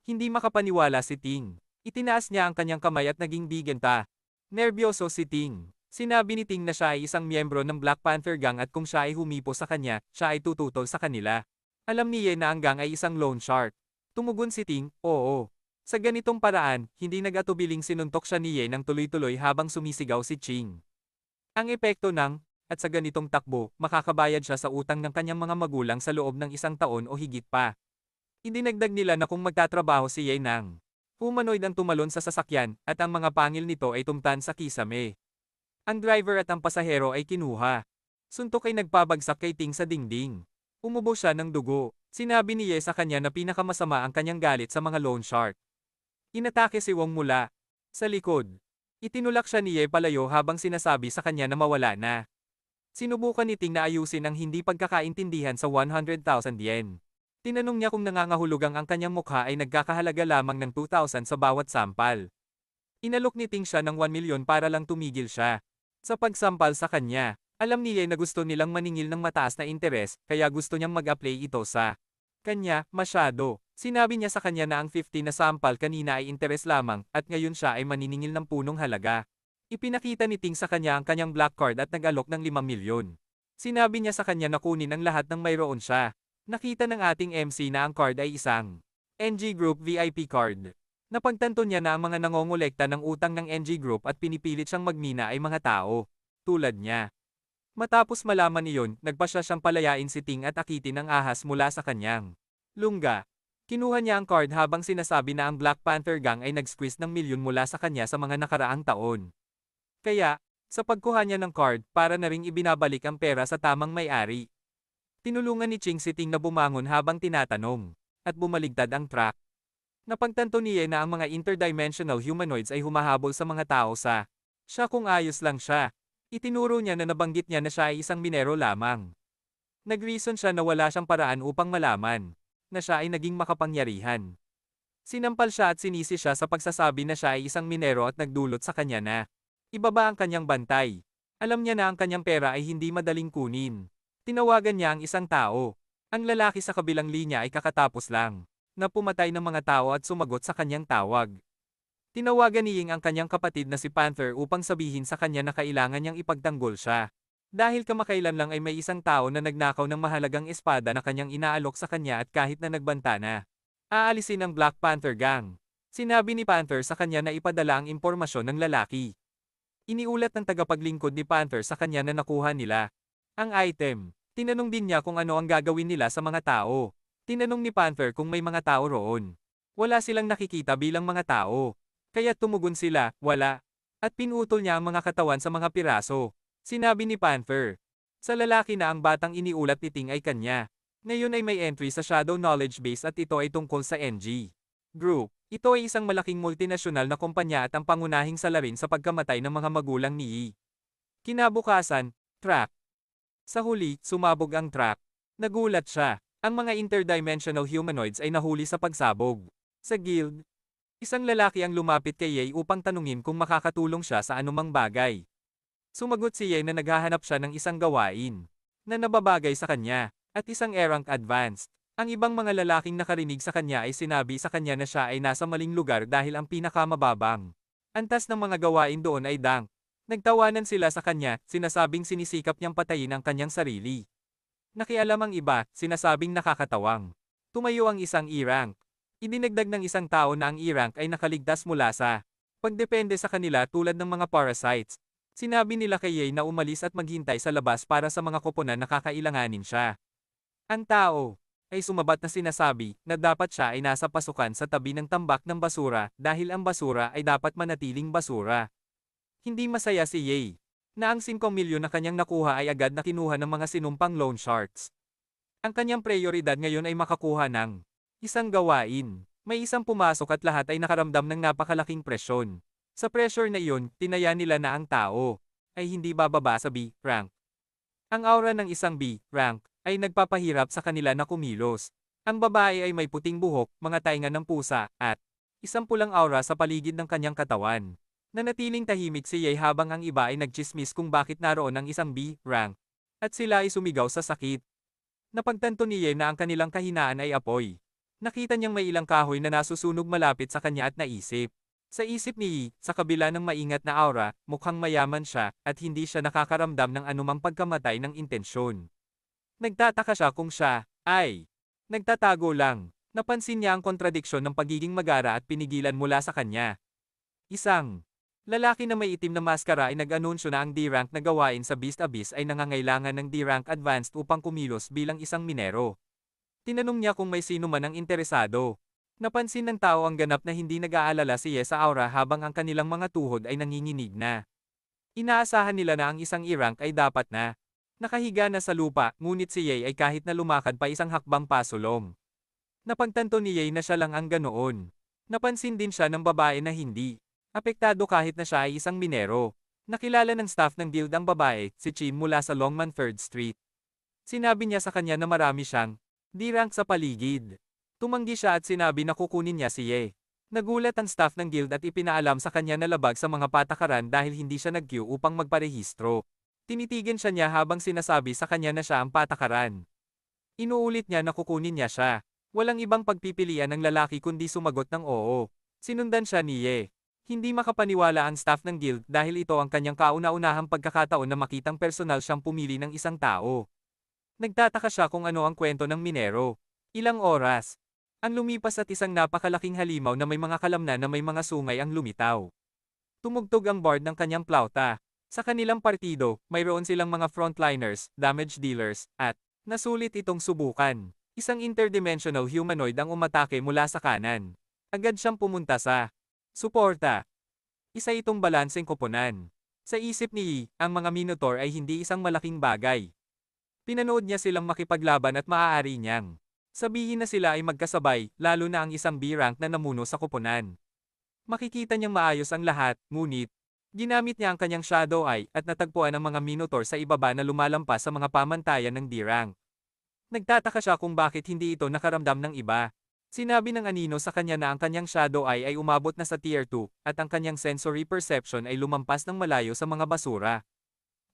[SPEAKER 1] Hindi makapaniwala si Ting. Itinaas niya ang kanyang kamay at naging bigenta. Nerbyoso si Ting. Sinabi ni Ting na siya ay isang miyembro ng Black Panther Gang at kung siya ay humipo sa kanya, siya ay tututol sa kanila. Alam ni Ye na ang gang ay isang loan shark. Tumugon si Ting, oo. Sa ganitong paraan, hindi nag-atubiling sinuntok siya ni Ye ng tuloy-tuloy habang sumisigaw si Ching. Ang epekto ng, at sa ganitong takbo, makakabayad siya sa utang ng kanyang mga magulang sa loob ng 1 taon o higit pa. Idinagdag nila na kung magtatrabaho si Ye ng humanoid ang tumalon sa sasakyan, at ang mga pangil nito ay tumtan sa kisame. Ang driver at ang pasahero ay kinuha. Suntok ay nagpabagsak kay Ting sa dingding. Umubo siya ng dugo. Sinabi ni Ye sa kanya na pinakamasama ang kanyang galit sa mga loan shark. Inatake si Wong mula sa likod. Itinulak siya ni Ye palayo habang sinasabi sa kanya na mawala na. Sinubukan ni Ting na ayusin ang hindi pagkakaintindihan sa 100,000 yen. Tinanong niya kung nangangahulugang ang kanyang mukha ay nagkakahalaga lamang ng 2,000 sa bawat sampal. Inalok ni Ting siya ng 1 milyon para lang tumigil siya sa pagsampal sa kanya. Alam ni Ye na gusto nilang maningil ng mataas na interes, kaya gusto niyang mag-apply ito sa kanya, masyado. Sinabi niya sa kanya na ang 50 na sampal kanina ay interes lamang, at ngayon siya ay maniningil ng punong halaga. Ipinakita ni Ting sa kanya ang kanyang black card at nag-alok ng 5 milyon. Sinabi niya sa kanya na kunin ang lahat ng mayroon siya. Nakita ng ating MC na ang card ay isang NG Group VIP card. Napagtanto niya na ang mga nangongolekta ng utang ng NG Group at pinipilit siyang magmina ay mga tao tulad niya. Matapos malaman iyon, nagpasya siyang palayain si Ting at akitin ang ahas mula sa kanyang lungga. Kinuha niya ang card habang sinasabi na ang Black Panther Gang ay nag-squeeze ng milyon mula sa kanya sa mga nakaraang taon. Kaya, sa pagkuha niya ng card, para na ring ibinabalik ang pera sa tamang may-ari. Tinulungan ni Ching si Ting na bumangon habang tinatanong, at bumaligtad ang track. Napagtanto niya na ang mga interdimensional humanoids ay humahabol sa mga tao sa siya kung ayos lang siya. Itinuro niya na nabanggit niya na siya ay isang minero lamang. Nag-reason siya na wala siyang paraan upang malaman na siya ay naging makapangyarihan. Sinampal siya at sinisi siya sa pagsasabi na siya ay isang minero at nagdulot sa kanya na ibaba ang kanyang bantay. Alam niya na ang kanyang pera ay hindi madaling kunin. Tinawagan niya ang isang tao. Ang lalaki sa kabilang linya ay kakatapos lang na pumatay ng mga tao at sumagot sa kanyang tawag. Tinawagan ni Ying ang kanyang kapatid na si Panther upang sabihin sa kanya na kailangan niyang ipagtanggol siya. Dahil kamakailan lang ay may isang tao na nagnakaw ng mahalagang espada na kanyang inaalok sa kanya at kahit na nagbanta na, aalisin ang Black Panther Gang. Sinabi ni Panther sa kanya na ipadala ang impormasyon ng lalaki. Iniulat ng tagapaglingkod ni Panther sa kanya na nakuha nila ang item. Tinanong din niya kung ano ang gagawin nila sa mga tao. Tinanong ni Panther kung may mga tao roon. Wala silang nakikita bilang mga tao. Kaya tumugon sila, wala. At pinutol niya ang mga katawan sa mga piraso. Sinabi ni Panther sa lalaki na ang batang iniulat ni Ting ay kanya. Ngayon ay may entry sa Shadow Knowledge Base at ito ay tungkol sa NG Group. Ito ay isang malaking multinasyonal na kumpanya at ang pangunahing salarin sa pagkamatay ng mga magulang ni Yi. Kinabukasan, track. Sa huli, sumabog ang track. Nagulat siya. Ang mga interdimensional humanoids ay nahuli sa pagsabog. Sa guild, isang lalaki ang lumapit kay Ye upang tanungin kung makakatulong siya sa anumang bagay. Sumagot si Ye na naghahanap siya ng isang gawain na nababagay sa kanya, at isang E-rank advanced. Ang ibang mga lalaking nakarinig sa kanya ay sinabi sa kanya na siya ay nasa maling lugar dahil ang pinakamababang antas ng mga gawain doon ay dank. Nagtawanan sila sa kanya, sinasabing sinisikap niyang patayin ang kanyang sarili. Nakialam ang iba, sinasabing nakakatawang. Tumayo ang isang E-rank. Idinagdag ng isang tao na ang E-rank ay nakaligtas mula sa pagdepende sa kanila tulad ng mga parasites. Sinabi nila kay Ye na umalis at maghintay sa labas para sa mga koponan na kakailanganin siya. Ang tao ay sumabat na sinasabi na dapat siya ay nasa pasukan sa tabi ng tambak ng basura dahil ang basura ay dapat manatiling basura. Hindi masaya si Ye na ang 5 milyon na kanyang nakuha ay agad na kinuha ng mga sinumpang loan sharks. Ang kanyang prioridad ngayon ay makakuha ng isang gawain. May isang pumasok at lahat ay nakaramdam ng napakalaking presyon. Sa pressure na iyon, tinaya nila na ang tao ay hindi bababa sa B rank. Ang aura ng isang B rank ay nagpapahirap sa kanila na kumilos. Ang babae ay may puting buhok, mga tainga ng pusa, at isang pulang aura sa paligid ng kanyang katawan. Nanatiling tahimik si Ye habang ang iba ay nagchismis kung bakit naroon ang isang B rank. At sila ay sumigaw sa sakit. Napagtanto ni Ye na ang kanilang kahinaan ay apoy. Nakita niyang may ilang kahoy na nasusunog malapit sa kanya at naisip. Sa isip ni Yi, sa kabila ng maingat na aura, mukhang mayaman siya at hindi siya nakakaramdam ng anumang pagkamatay ng intensyon. Nagtataka siya kung siya ay nagtatago lang. Napansin niya ang kontradiksyon ng pagiging magara at pinigilan mula sa kanya. Isang lalaki na may itim na maskara ay nag-anunsyo na ang D-rank na gawain sa Beast Abyss ay nangangailangan ng D-rank Advanced upang kumilos bilang isang minero. Tinanong niya kung may sino man ang interesado. Napansin ng tao ang ganap na hindi nag-aalala si Ye sa aura habang ang kanilang mga tuhod ay nanginginig na. Inaasahan nila na ang isang E-rank ay dapat na nakahiga na sa lupa, ngunit si Ye ay kahit na lumakad pa isang hakbang pasulong. Napagtanto ni Ye na siya lang ang ganoon. Napansin din siya ng babae na hindi apektado kahit na siya ay isang minero. Nakilala ng staff ng guild ang babae, si Chin mula sa Longman 3rd Street. Sinabi niya sa kanya na marami siyang D-rank sa paligid. Tumanggi siya at sinabi na kukunin niya si Ye. Nagulat ang staff ng guild at ipinaalam sa kanya na labag sa mga patakaran dahil hindi siya nag-queue upang magparehistro. Tinitigan siya niya habang sinasabi sa kanya na siya ang patakaran. Inuulit niya na kukunin niya siya. Walang ibang pagpipilian ng lalaki kundi sumagot ng oo. Sinundan siya ni Ye. Hindi makapaniwala ang staff ng guild dahil ito ang kanyang kauna-unahang pagkakataon na makitang personal siyang pumili ng isang tao. Nagtataka siya kung ano ang kwento ng minero. Ilang oras ang lumipas at isang napakalaking halimaw na may mga kalamnan na may mga sungay ang lumitaw. Tumugtog ang bard ng kanyang plauta. Sa kanilang partido, mayroon silang mga frontliners, damage dealers, at nasulit itong subukan. Isang interdimensional humanoid ang umatake mula sa kanan. Agad siyang pumunta sa suporta. Isa itong balanseng koponan. Sa isip ni Yi, ang mga Minotaur ay hindi isang malaking bagay. Pinanood niya silang makipaglaban at maaari niyang sabihin na sila ay magkasabay, lalo na ang isang B-rank na namuno sa koponan. Makikita niyang maayos ang lahat, ngunit ginamit niya ang kanyang Shadow Eye at natagpuan ang mga Minotaur sa ibaba na lumalampas sa mga pamantayan ng D-rank. Nagtataka siya kung bakit hindi ito nakaramdam ng iba. Sinabi ng anino sa kanya na ang kanyang Shadow Eye ay umabot na sa Tier 2, at ang kanyang sensory perception ay lumampas ng malayo sa mga basura.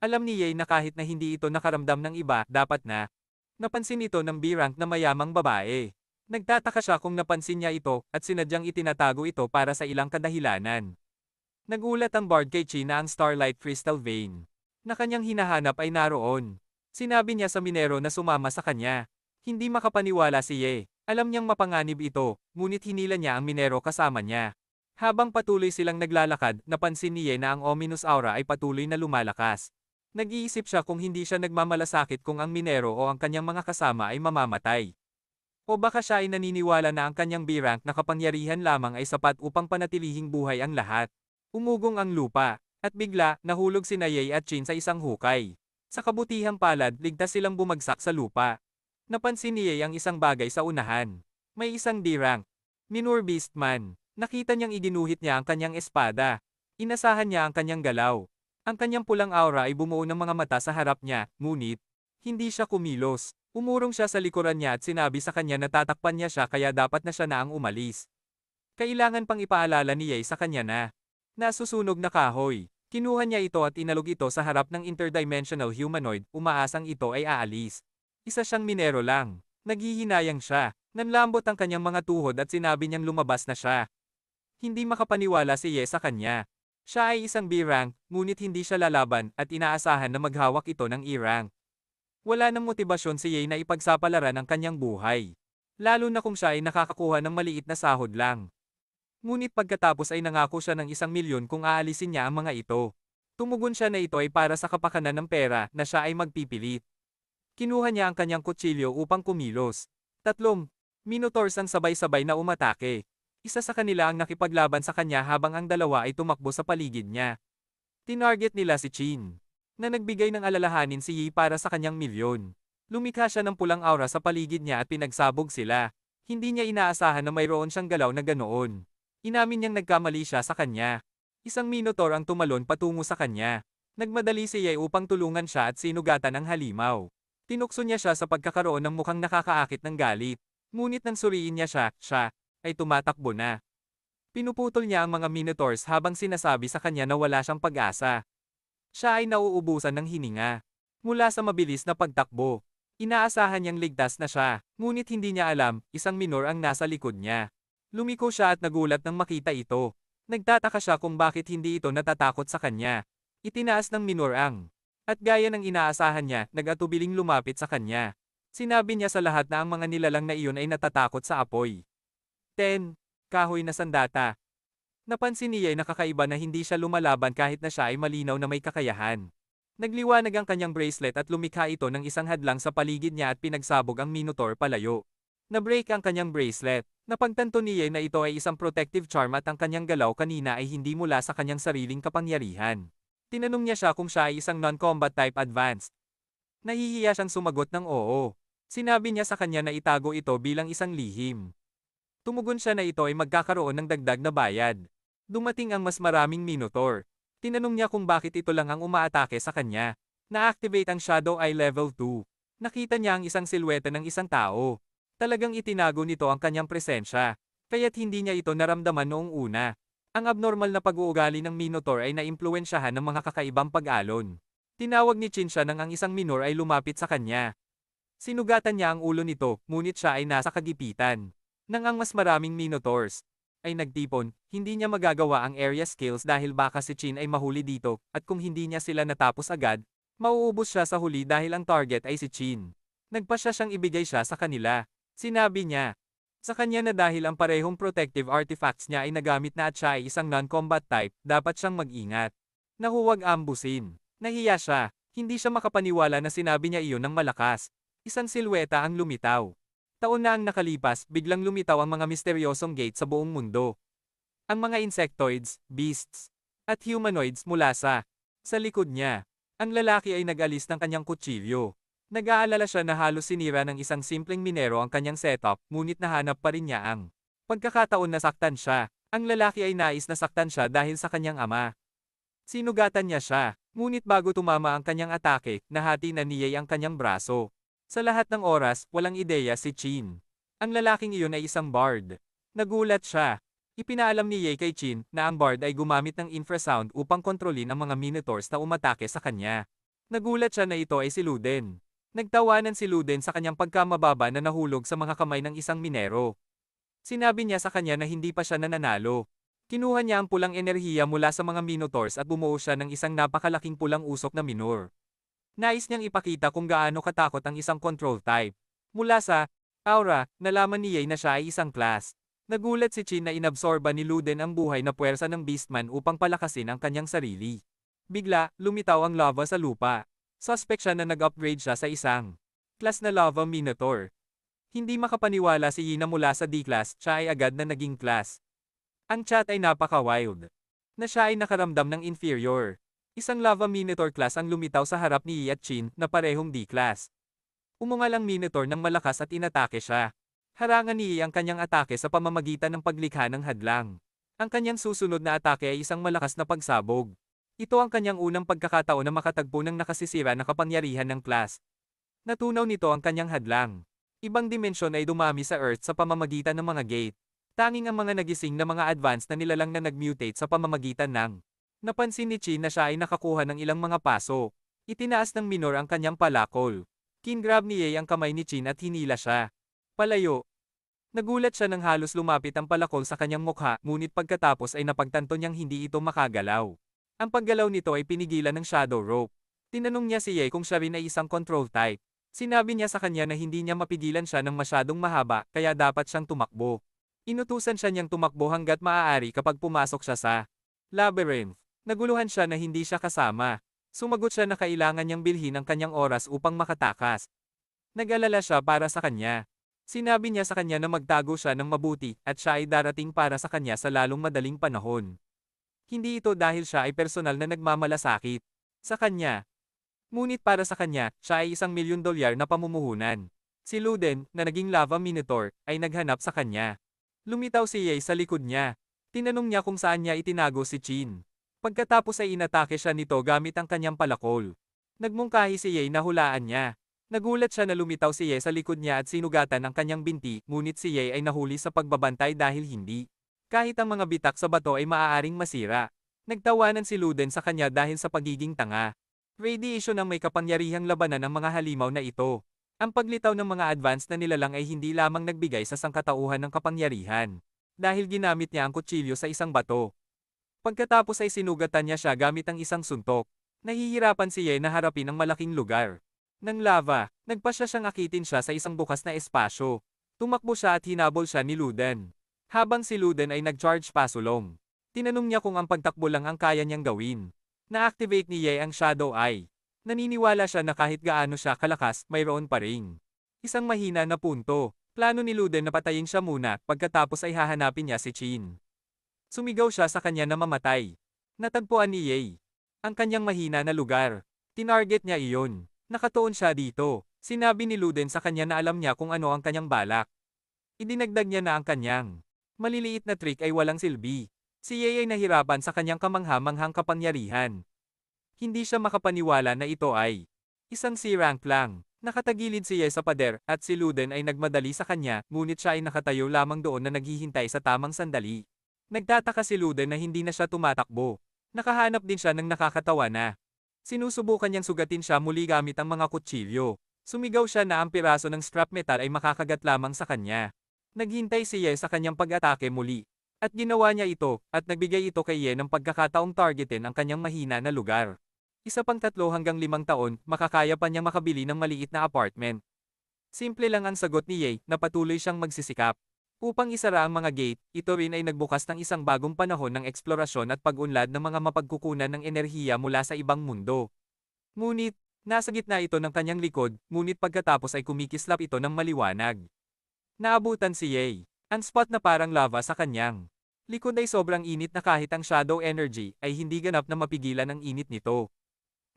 [SPEAKER 1] Alam ni Ye na kahit na hindi ito nakaramdam ng iba, dapat na napansin ito ng B-rank na mayamang babae. Nagtataka siya kung napansin niya ito, at sinadyang itinatago ito para sa ilang kadahilanan. Nagulat ang bard kay Chi na ang Starlight Crystal Vein na kanyang hinahanap ay naroon. Sinabi niya sa minero na sumama sa kanya. Hindi makapaniwala si Ye. Alam niyang mapanganib ito, ngunit hinila niya ang minero kasama niya. Habang patuloy silang naglalakad, napansin ni Ye na ang ominous aura ay patuloy na lumalakas. Nag-iisip siya kung hindi siya nagmamalasakit kung ang minero o ang kanyang mga kasama ay mamamatay. O baka siya ay naniniwala na ang kanyang B-rank na kapangyarihan lamang ay sapat upang panatilihing buhay ang lahat. Umugong ang lupa, at bigla, nahulog sina Ye at Chin sa isang hukay. Sa kabutihang palad, ligtas silang bumagsak sa lupa. Napansin ni Ye ang isang bagay sa unahan. May isang D-rank Minor Beastman. Nakita niyang iginuhit niya ang kanyang espada. Inasahan niya ang kanyang galaw. Ang kanyang pulang aura ay bumuo ng mga mata sa harap niya, ngunit hindi siya kumilos. Umurong siya sa likuran niya at sinabi sa kanya na tatakpan niya siya kaya dapat na siya na ang umalis. Kailangan pang ipaalala ni Ye sa kanya na nasusunog na kahoy. Kinuha niya ito at inalog ito sa harap ng interdimensional humanoid, umaasang ito ay aalis. Isa siyang minero lang. Naghihinayang siya. Nanlambot ang kanyang mga tuhod at sinabi niyang lumabas na siya. Hindi makapaniwala si Ye sa kanya. Siya ay isang B-rank, ngunit hindi siya lalaban at inaasahan na maghawak ito ng E-rank. Wala nang motibasyon si Ye na ipagsapalaran ang kanyang buhay. Lalo na kung siya ay nakakakuha ng maliit na sahod lang. Ngunit pagkatapos ay nangako siya ng 1,000,000 kung aalisin niya ang mga ito. Tumugon siya na ito ay para sa kapakanan ng pera na siya ay magpipilit. Kinuha niya ang kanyang kutsilyo upang kumilos. 3 Minotaurs ang sabay-sabay na umatake. Isa sa kanila ang nakipaglaban sa kanya habang ang dalawa ay tumakbo sa paligid niya. Tinarget nila si Chin, na nagbigay ng alalahanin si Yi para sa kanyang milyon. Lumikha siya ng pulang aura sa paligid niya at pinagsabog sila. Hindi niya inaasahan na mayroon siyang galaw na ganoon. Inamin niyang nagkamali siya sa kanya. Isang minotaur ang tumalon patungo sa kanya. Nagmadali si Ye upang tulungan siya at sinugatan ang halimaw. Tinukso niya siya sa pagkakaroon ng mukhang nakakaakit ng galit. Ngunit nang suriin niya siya ay tumatakbo na. Pinuputol niya ang mga minotaurs habang sinasabi sa kanya na wala siyang pag-asa. Siya ay nauubusan ng hininga. Mula sa mabilis na pagtakbo. Inaasahan niyang ligtas na siya, ngunit hindi niya alam, isang minor ang nasa likod niya. Lumiko siya at nagulat nang makita ito. Nagtataka siya kung bakit hindi ito natatakot sa kanya. Itinaas ng minor ang. At gaya ng inaasahan niya, nag-atubiling lumapit sa kanya. Sinabi niya sa lahat na ang mga nilalang na iyon ay natatakot sa apoy. 10. Kahoy na sandata. Napansin niya ay nakakaiba na hindi siya lumalaban kahit na siya ay malinaw na may kakayahan. Nagliwanag ang kanyang bracelet at lumikha ito ng isang hadlang sa paligid niya at pinagsabog ang Minotaur palayo. Na-break ang kanyang bracelet. Napagtanto niya na ito ay isang protective charm at ang kanyang galaw kanina ay hindi mula sa kanyang sariling kapangyarihan. Tinanong niya siya kung siya ay isang non-combat type advanced. Nahihiya siyang sumagot ng oo. Sinabi niya sa kanya na itago ito bilang isang lihim. Tumugon siya na ito ay magkakaroon ng dagdag na bayad. Dumating ang mas maraming Minotaur. Tinanong niya kung bakit ito lang ang umaatake sa kanya. Na-activate ang Shadow Eye Level 2. Nakita niya ang isang silweta ng isang tao. Talagang itinago nito ang kanyang presensya, kaya't hindi niya ito naramdaman noong una. Ang abnormal na pag-uugali ng Minotaur ay naimpluwensyahan ng mga kakaibang pag-alon. Tinawag ni Chin siya nang ang isang minor ay lumapit sa kanya. Sinugatan niya ang ulo nito, ngunit siya ay nasa kagipitan. Nang ang mas maraming Minotaurs ay nagtipon, hindi niya magagawa ang area skills dahil baka si Chin ay mahuli dito, at kung hindi niya sila natapos agad, mauubos siya sa huli dahil ang target ay si Chin. Nagpasya siyang ibigay siya sa kanila. Sinabi niya sa kanya na dahil ang parehong protective artifacts niya ay nagamit na at siya ay isang non-combat type, dapat siyang mag-ingat. Na huwag ambusin. Nahiya siya, hindi siya makapaniwala na sinabi niya iyon ng malakas. Isang silweta ang lumitaw. Taon na ang nakalipas, biglang lumitaw ang mga misteryosong gate sa buong mundo. Ang mga insectoids, beasts, at humanoids mula sa likod niya. Ang lalaki ay nag-alis ng kanyang kutsilyo. Nag-aalala siya na halos sinira ng isang simpleng minero ang kanyang setup, ngunit nahanap pa rin niya ang pagkakataon na saktan siya. Ang lalaki ay nais na saktan siya dahil sa kanyang ama. Sinugatan niya siya, ngunit bago tumama ang kanyang atake, nahati na niya ang kanyang braso. Sa lahat ng oras, walang ideya si Chin. Ang lalaking iyon ay isang bard. Nagulat siya. Ipinaalam ni Ye kay Chin na ang bard ay gumamit ng infrasound upang kontrolin ang mga minotaurs na umatake sa kanya. Nagulat siya na ito ay si Luden. Nagtawanan si Luden sa kanyang pagkamababa na nahulog sa mga kamay ng isang minero. Sinabi niya sa kanya na hindi pa siya nananalo. Kinuha niya ang pulang enerhiya mula sa mga minotaurs at bumuo siya ng isang napakalaking pulang usok na minor. Nais niyang ipakita kung gaano katakot ang isang control type. Mula sa aura, nalaman ni Ye na siya ay isang class. Nagulat si Chin na inabsorba ni Luden ang buhay na puwersa ng Beastman upang palakasin ang kanyang sarili. Bigla, lumitaw ang lava sa lupa. Suspect siya na nag-upgrade siya sa isang class na lava minotaur. Hindi makapaniwala si Yina mula sa D-class, siya ay agad na naging class. Ang chat ay napaka-wild. Na siya ay nakaramdam ng inferior. Isang lava minotaur class ang lumitaw sa harap ni Yi at Chin na parehong D-class. Umungal ang minotaur ng malakas at inatake siya. Harangan ni Yi ang kanyang atake sa pamamagitan ng paglikha ng hadlang. Ang kanyang susunod na atake ay isang malakas na pagsabog. Ito ang kanyang unang pagkakataon na makatagpo ng nakasisira na kapangyarihan ng class. Natunaw nito ang kanyang hadlang. Ibang dimensyon ay dumami sa Earth sa pamamagitan ng mga gate. Tanging ang mga nagising na mga advanced na nilalang na nag-mutate sa pamamagitan ng napansin ni Chin na siya ay nakakuha ng ilang mga paso. Itinaas ng minor ang kanyang palakol. Kingrab ni Ye ang kamay ni Chin at hinila siya. Palayo. Nagulat siya nang halos lumapit ang palakol sa kanyang mukha, ngunit pagkatapos ay napagtanto niyang hindi ito makagalaw. Ang paggalaw nito ay pinigilan ng shadow rope. Tinanong niya si Ye kung siya rin ay isang control type. Sinabi niya sa kanya na hindi niya mapigilan siya ng masyadong mahaba, kaya dapat siyang tumakbo. Inutusan siya niyang tumakbo hanggat maaari kapag pumasok siya sa labyrinth. Naguluhan siya na hindi siya kasama. Sumagot siya na kailangan niyang bilhin ang kanyang oras upang makatakas. Nag-alala siya para sa kanya. Sinabi niya sa kanya na magtago siya ng mabuti at siya ay darating para sa kanya sa lalong madaling panahon. Hindi ito dahil siya ay personal na nagmamalasakit sa kanya. Ngunit para sa kanya, siya ay $1,000,000 na pamumuhunan. Si Luden, na naging Lava Minotaur, ay naghanap sa kanya. Lumitaw si Ye sa likod niya. Tinanong niya kung saan niya itinago si Chin. Pagkatapos ay inatake siya nito gamit ang kanyang palakol. Nagmungkahi si Ye na hulaan niya. Nagulat siya na lumitaw si Ye sa likod niya at sinugatan ang kanyang binti, ngunit si Ye ay nahuli sa pagbabantay dahil hindi. Kahit ang mga bitak sa bato ay maaaring masira. Nagtawanan si Luden sa kanya dahil sa pagiging tanga. Radiation ang may kapangyarihang labanan ng mga halimaw na ito. Ang paglitaw ng mga advanced na nilalang ay hindi lamang nagbigay sa sangkatauhan ng kapangyarihan. Dahil ginamit niya ang kutsilyo sa isang bato. Pagkatapos ay sinugatan niya siya gamit ang isang suntok. Nahihirapan si Ye na harapin ang malaking lugar. Ng lava, nagpasya siyang akitin siya sa isang bukas na espasyo. Tumakbo siya at hinabol siya ni Luden. Habang si Luden ay nag-charge pasulong. Tinanong niya kung ang pagtakbo lang ang kaya niyang gawin. Na-activate ni Ye ang Shadow Eye. Naniniwala siya na kahit gaano siya kalakas, mayroon pa ring isang mahina na punto. Plano ni Luden na patayin siya muna, pagkatapos ay hahanapin niya si Chin. Sumigaw siya sa kanya na mamatay. Natagpuan ni Ye ang kanyang mahina na lugar. Tinarget niya iyon. Nakatuon siya dito. Sinabi ni Luden sa kanya na alam niya kung ano ang kanyang balak. Idinagdag niya na ang kanyang maliliit na trick ay walang silbi. Si Ye ay nahirapan sa kanyang kamangha-manghang kapangyarihan. Hindi siya makapaniwala na ito ay isang C-rank lang. Nakatagilid si Ye sa pader, at si Luden ay nagmadali sa kanya, ngunit siya ay nakatayo lamang doon na naghihintay sa tamang sandali. Nagtataka si Luden na hindi na siya tumatakbo. Nakahanap din siya ng nakakatawa na. Sinusubukan niyang sugatin siya muli gamit ang mga kutsilyo. Sumigaw siya na ang piraso ng scrap metal ay makakagat lamang sa kanya. Naghintay si Ye sa kanyang pag-atake muli. At ginawa niya ito, at nagbigay ito kay Ye ng pagkakataong targetin ang kanyang mahina na lugar. Isa pang 3 hanggang 5 taon, makakaya pa niyang makabili ng maliit na apartment. Simple lang ang sagot ni Ye, na patuloy siyang magsisikap. Upang isara ang mga gate, ito rin ay nagbukas ng isang bagong panahon ng eksplorasyon at pag-unlad ng mga mapagkukunan ng enerhiya mula sa ibang mundo. Ngunit, nasa gitna ito ng kanyang likod, ngunit pagkatapos ay kumikislap ito ng maliwanag. Naabutan si Ye. Ang spot na parang lava sa kanyang likod ay sobrang init na kahit ang shadow energy ay hindi ganap na mapigilan ang init nito.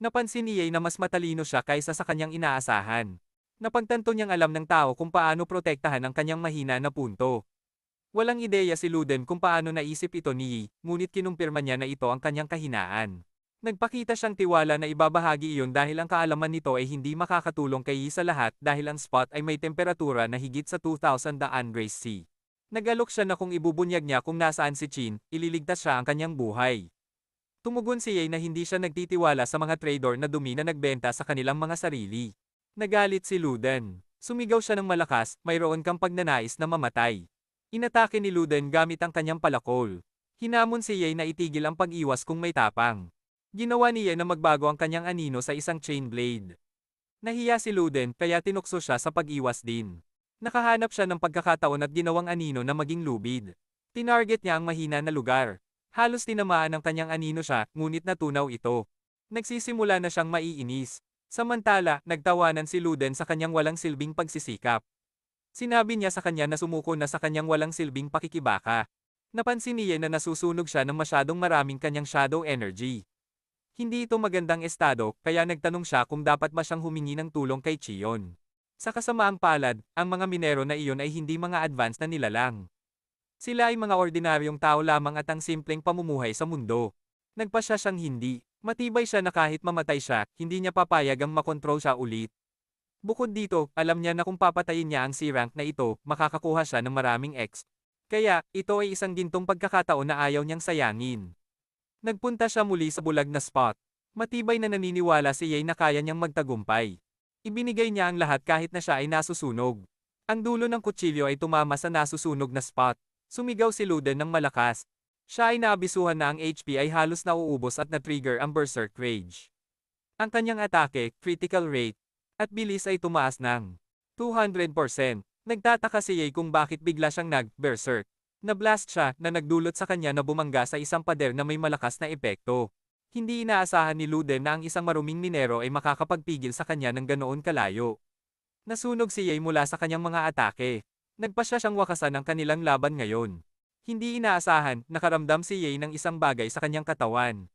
[SPEAKER 1] Napansin ni Ye na mas matalino siya kaysa sa kanyang inaasahan. Napagtanto niyang alam ng tao kung paano protektahan ang kanyang mahina na punto. Walang ideya si Luden kung paano naisip ito ni Ye, ngunit kinumpirma niya na ito ang kanyang kahinaan. Nagpakita siyang tiwala na ibabahagi iyon dahil ang kaalaman nito ay hindi makakatulong kay Ye sa lahat dahil ang spot ay may temperatura na higit sa 2,000 degrees C. Nag-alok siya na kung ibubunyag niya kung nasaan si Chin, ililigtas siya ang kanyang buhay. Tumugon si Ye na hindi siya nagtitiwala sa mga trader na dumi na nagbenta sa kanilang mga sarili. Nagalit si Luden. Sumigaw siya ng malakas, mayroon kang pagnanais na mamatay. Inatake ni Luden gamit ang kanyang palakol. Hinamon si Ye na itigil ang pag-iwas kung may tapang. Ginawa ni Ye na magbago ang kanyang anino sa isang chain blade. Nahiya si Luden kaya tinukso siya sa pag-iwas din. Nakahanap siya ng pagkakataon at ginawang anino na maging lubid. Tinarget niya ang mahina na lugar. Halos tinamaan ng kanyang anino siya, ngunit natunaw ito. Nagsisimula na siyang maiinis. Samantala, nagtawanan si Luden sa kanyang walang silbing pagsisikap. Sinabi niya sa kanya na sumuko na sa kanyang walang silbing pakikibaka. Napansin ni Ye na nasusunog siya ng masyadong maraming kanyang shadow energy. Hindi ito magandang estado, kaya nagtanong siya kung dapat ba siyang humingi ng tulong kay Chion. Sa kasamaang palad, ang mga minero na iyon ay hindi mga advanced na nilalang. Sila ay mga ordinaryong tao lamang at ang simpleng pamumuhay sa mundo. Nagpasya siyang hindi. Matibay siya na kahit mamatay siya, hindi niya papayag ang makontrol siya ulit. Bukod dito, alam niya na kung papatayin niya ang C-rank na ito, makakakuha siya ng maraming X. Kaya, ito ay isang gintong pagkakataon na ayaw niyang sayangin. Nagpunta siya muli sa bulag na spot. Matibay na naniniwala si Ye na kaya niyang magtagumpay. Ibinigay niya ang lahat kahit na siya ay nasusunog. Ang dulo ng kutsilyo ay tumama sa nasusunog na spot. Sumigaw si Luden ng malakas. Siya ay naabisuhan na ang HP ay halos nauubos at na-trigger ang Berserk Rage. Ang kanyang atake, critical rate, at bilis ay tumaas ng 200%. Nagtataka si Ye kung bakit bigla siyang nag-berserk. Na-blast siya na nagdulot sa kanya na bumangga sa isang pader na may malakas na epekto. Hindi inaasahan ni Luden na ang isang maruming minero ay makakapagpigil sa kanya ng ganoon kalayo. Nasunog si Ye mula sa kanyang mga atake. Nagpasya siyang wakasan ang kanilang laban ngayon. Hindi inaasahan, nakaramdam si Ye ng isang bagay sa kanyang katawan.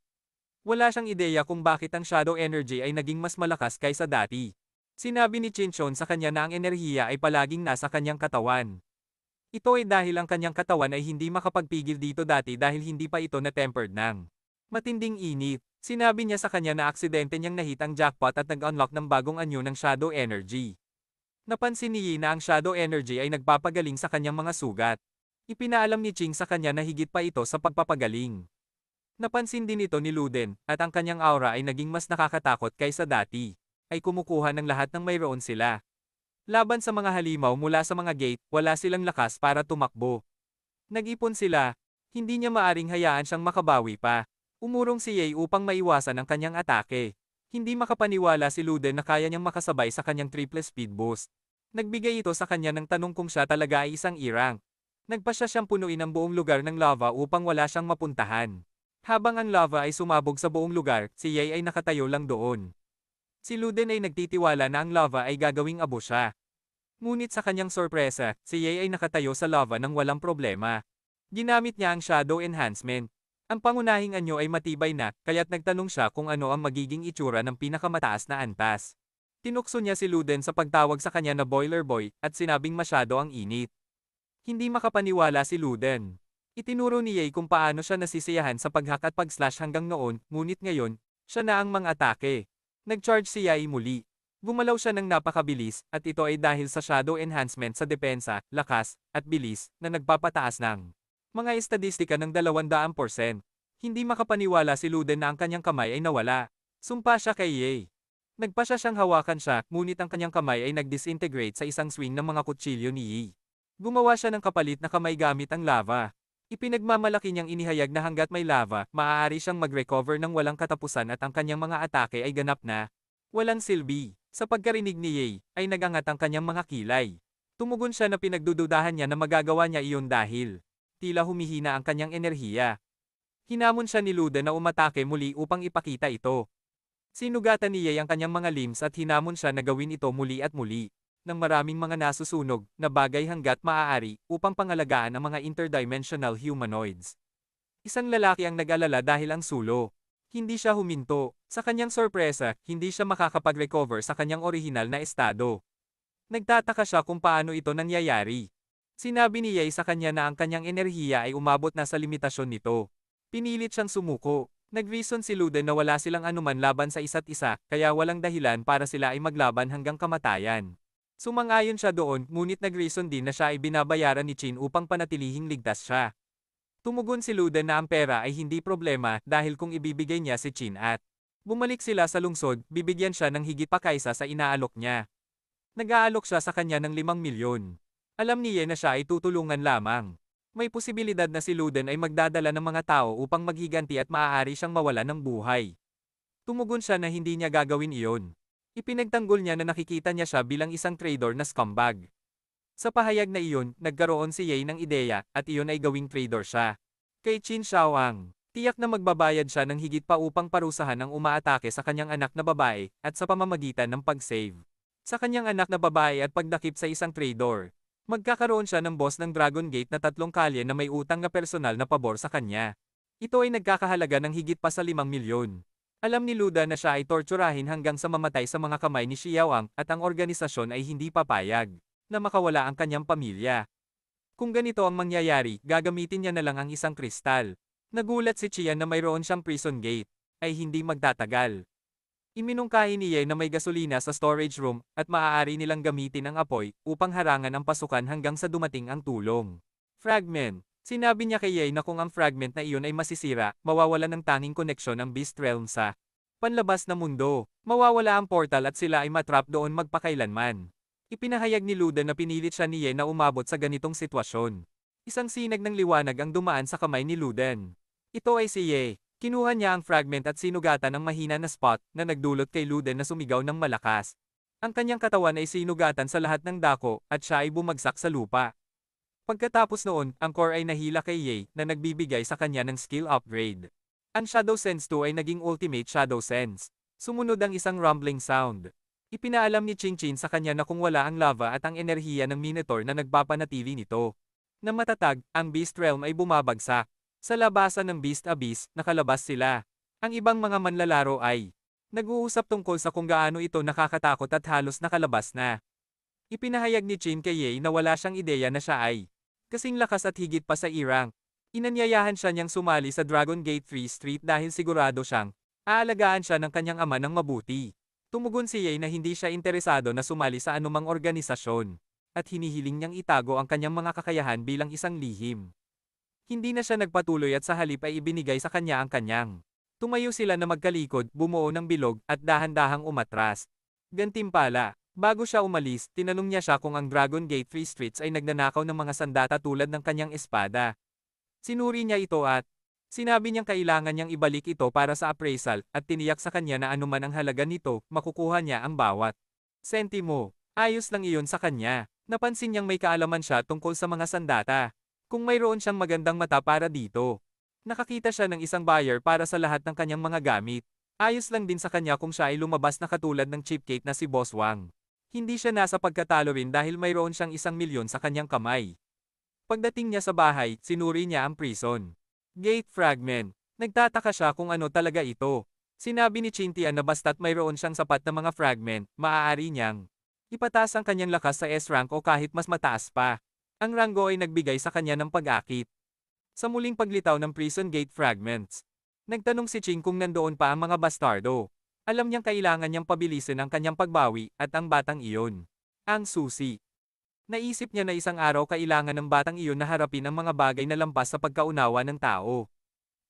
[SPEAKER 1] Wala siyang ideya kung bakit ang shadow energy ay naging mas malakas kaysa dati. Sinabi ni Chinchon sa kanya na ang enerhiya ay palaging nasa kanyang katawan. Ito ay dahil ang kanyang katawan ay hindi makapagpigil dito dati dahil hindi pa ito na-tempered ng matinding init. Sinabi niya sa kanya na aksidente niyang nahit ang jackpot at nag-unlock ng bagong anyo ng shadow energy. Napansin ni Yi na ang shadow energy ay nagpapagaling sa kanyang mga sugat. Ipinaalam ni Ching sa kanya na higit pa ito sa pagpapagaling. Napansin din ito ni Luden, at ang kanyang aura ay naging mas nakakatakot kaysa dati. Ay kumukuha ng lahat ng mayroon sila. Laban sa mga halimaw mula sa mga gate, wala silang lakas para tumakbo. Nag-ipon sila, hindi niya maaring hayaan siyang makabawi pa. Umurong si Ye upang maiwasan ang kanyang atake. Hindi makapaniwala si Luden na kaya niyang makasabay sa kanyang triple speed boost. Nagbigay ito sa kanya ng tanong kung siya talaga ay isang E-rank. Nagpasya siyang punuin ang buong lugar ng lava upang wala siyang mapuntahan. Habang ang lava ay sumabog sa buong lugar, si Ye ay nakatayo lang doon. Si Luden ay nagtitiwala na ang lava ay gagawing abo siya. Ngunit sa kanyang sorpresa, si Ye ay nakatayo sa lava nang walang problema. Ginamit niya ang shadow enhancement. Ang pangunahing anyo ay matibay na, kaya't nagtanong siya kung ano ang magiging itsura ng pinakamataas na antas. Tinukso niya si Luden sa pagtawag sa kanya na Boiler Boy, at sinabing masyado ang init. Hindi makapaniwala si Luden. Itinuro ni Ye kung paano siya nasisiyahan sa pag-hack at pag-slash hanggang noon, ngunit ngayon, siya na ang mang-atake. Nag-charge si Ye muli. Gumalaw siya ng napakabilis, at ito ay dahil sa shadow enhancement sa depensa, lakas, at bilis, na nagpapataas ng mga estadistika ng 200%. Hindi makapaniwala si Luden na ang kanyang kamay ay nawala. Sumpa siya kay Ye. Nagpasya siyang hawakan siya, ngunit ang kanyang kamay ay nag-disintegrate sa isang swing ng mga kutsilyo ni Yi. Gumawa siya ng kapalit na kamay gamit ang lava. Ipinagmamalaki niyang inihayag na hanggat may lava, maaari siyang mag-recover ng walang katapusan at ang kanyang mga atake ay ganap na walang silbi. Sa pagkarinig ni Ye, ay nagangat ang kanyang mga kilay. Tumugon siya na pinagdududahan niya na magagawa niya iyon dahil tila humihina ang kanyang enerhiya. Hinamon siya ni Luden na umatake muli upang ipakita ito. Sinugatan ni Ye ang kanyang mga limbs at hinamon siya na gawin ito muli at muli ng maraming mga nasusunog na bagay hanggat maaari upang pangalagaan ang mga interdimensional humanoids. Isang lalaki ang nag-alala dahil ang sulo. Hindi siya huminto. Sa kanyang sorpresa, hindi siya makakapag-recover sa kanyang orihinal na estado. Nagtataka siya kung paano ito nangyayari. Sinabi ni Ye sa kanya na ang kanyang enerhiya ay umabot na sa limitasyon nito. Pinilit siyang sumuko. Nag-reason si Luden na wala silang anuman laban sa isa't isa, kaya walang dahilan para sila ay maglaban hanggang kamatayan. Sumang-ayon siya doon, ngunit nag-reason din na siya ay binabayaran ni Chin upang panatilihing ligtas siya. Tumugon si Luden na ang pera ay hindi problema dahil kung ibibigay niya si Chin at bumalik sila sa lungsod, bibigyan siya ng higit pa kaysa sa inaalok niya. Nag-aalok siya sa kanya ng 5 milyon. Alam ni Ye na siya ay tutulungan lamang. May posibilidad na si Luden ay magdadala ng mga tao upang maghiganti at maaari siyang mawala ng buhay. Tumugon siya na hindi niya gagawin iyon. Ipinagtanggol niya na nakikita niya siya bilang isang trader na scumbag. Sa pahayag na iyon, nagkaroon si Ye ng ideya, at iyon ay gawing trader siya. Kay Qin Shaoang, tiyak na magbabayad siya ng higit pa upang parusahan ang umaatake sa kanyang anak na babae, at sa pamamagitan ng pag-save sa kanyang anak na babae at pagdakip sa isang trader. Magkakaroon siya ng boss ng Dragon Gate na 3 kalye na may utang na personal na pabor sa kanya. Ito ay nagkakahalaga ng higit pa sa 5 milyon. Alam ni Luda na siya ay torturahin hanggang sa mamatay sa mga kamay ni Xiaowang at ang organisasyon ay hindi papayag na makawala ang kanyang pamilya. Kung ganito ang mangyayari, gagamitin niya na lang ang isang kristal. Nagulat si Qian na mayroon siyang prison gate, ay hindi magtatagal. Iminungkahi ni Ye na may gasolina sa storage room at maaari nilang gamitin ang apoy upang harangan ang pasukan hanggang sa dumating ang tulong. Fragment. Sinabi niya kay Ye na kung ang fragment na iyon ay masisira, mawawala ng tanging koneksyon ang Beast Realm sa panlabas na mundo. Mawawala ang portal at sila ay matrap doon magpakailanman. Ipinahayag ni Luda na pinilit siya ni Ye na umabot sa ganitong sitwasyon. Isang sinag ng liwanag ang dumaan sa kamay ni Luden. Ito ay si Ye. Kinuha niya ang fragment at sinugatan ng mahina na spot na nagdulot kay Luden na sumigaw ng malakas. Ang kanyang katawan ay sinugatan sa lahat ng dako at siya ay bumagsak sa lupa. Pagkatapos noon, ang core ay nahila kay Ye na nagbibigay sa kanya ng skill upgrade. Ang Shadow Sense 2 ay naging Ultimate Shadow Sense. Sumunod ang isang rumbling sound. Ipinaalam ni Chin sa kanya na kung wala ang lava at ang enerhiya ng Minotaur na nagpapanatili nito, na matatag, ang Beast Realm ay bumabagsak. Sa labasan ng Beast Abyss, nakalabas sila. Ang ibang mga manlalaro ay nag-uusap tungkol sa kung gaano ito nakakatakot at halos nakalabas na. Ipinahayag ni Chin kay Ye na wala siyang ideya na siya ay kasing lakas at higit pa sa E-rank. Inanyayahan siya niyang sumali sa Dragon Gate Free Street dahil sigurado siyang aalagaan siya ng kanyang ama ng mabuti. Tumugon si Ye na hindi siya interesado na sumali sa anumang organisasyon at hinihiling niyang itago ang kanyang mga kakayahan bilang isang lihim. Hindi na siya nagpatuloy at sa halip ay ibinigay sa kanya ang kanyang. Tumayo sila na magkalikod, bumuo ng bilog, at dahan-dahang umatras. Gantimpala, bago siya umalis, tinanong niya siya kung ang Dragon Gate Free Streets ay nagnanakaw ng mga sandata tulad ng kanyang espada. Sinuri niya ito at sinabi niyang kailangan niyang ibalik ito para sa appraisal at tiniyak sa kanya na anuman ang halaga nito, makukuha niya ang bawat sentimo. Ayos lang iyon sa kanya. Napansin niyang may kaalaman siya tungkol sa mga sandata. Kung mayroon siyang magandang mata para dito. Nakakita siya ng isang buyer para sa lahat ng kanyang mga gamit. Ayos lang din sa kanya kung siya ay lumabas na katulad ng cheapskate na si Boss Wang. Hindi siya nasa pagkatalo rin dahil mayroon siyang 1,000,000 sa kanyang kamay. Pagdating niya sa bahay, sinuri niya ang prison gate fragment. Nagtataka siya kung ano talaga ito. Sinabi ni Chintian na basta't mayroon siyang sapat na mga fragment, maaari niyang ipataas ang kanyang lakas sa S-rank o kahit mas mataas pa. Ang ranggo ay nagbigay sa kanya ng pag-akit. Sa muling paglitaw ng prison gate fragments, nagtanong si Ching kung nandoon pa ang mga bastardo. Alam niyang kailangan niyang pabilisin ang kanyang pagbawi at ang batang iyon. Ang susi. Naisip niya na isang araw kailangan ng batang iyon na harapin ang mga bagay na lampas sa pagkaunawa ng tao.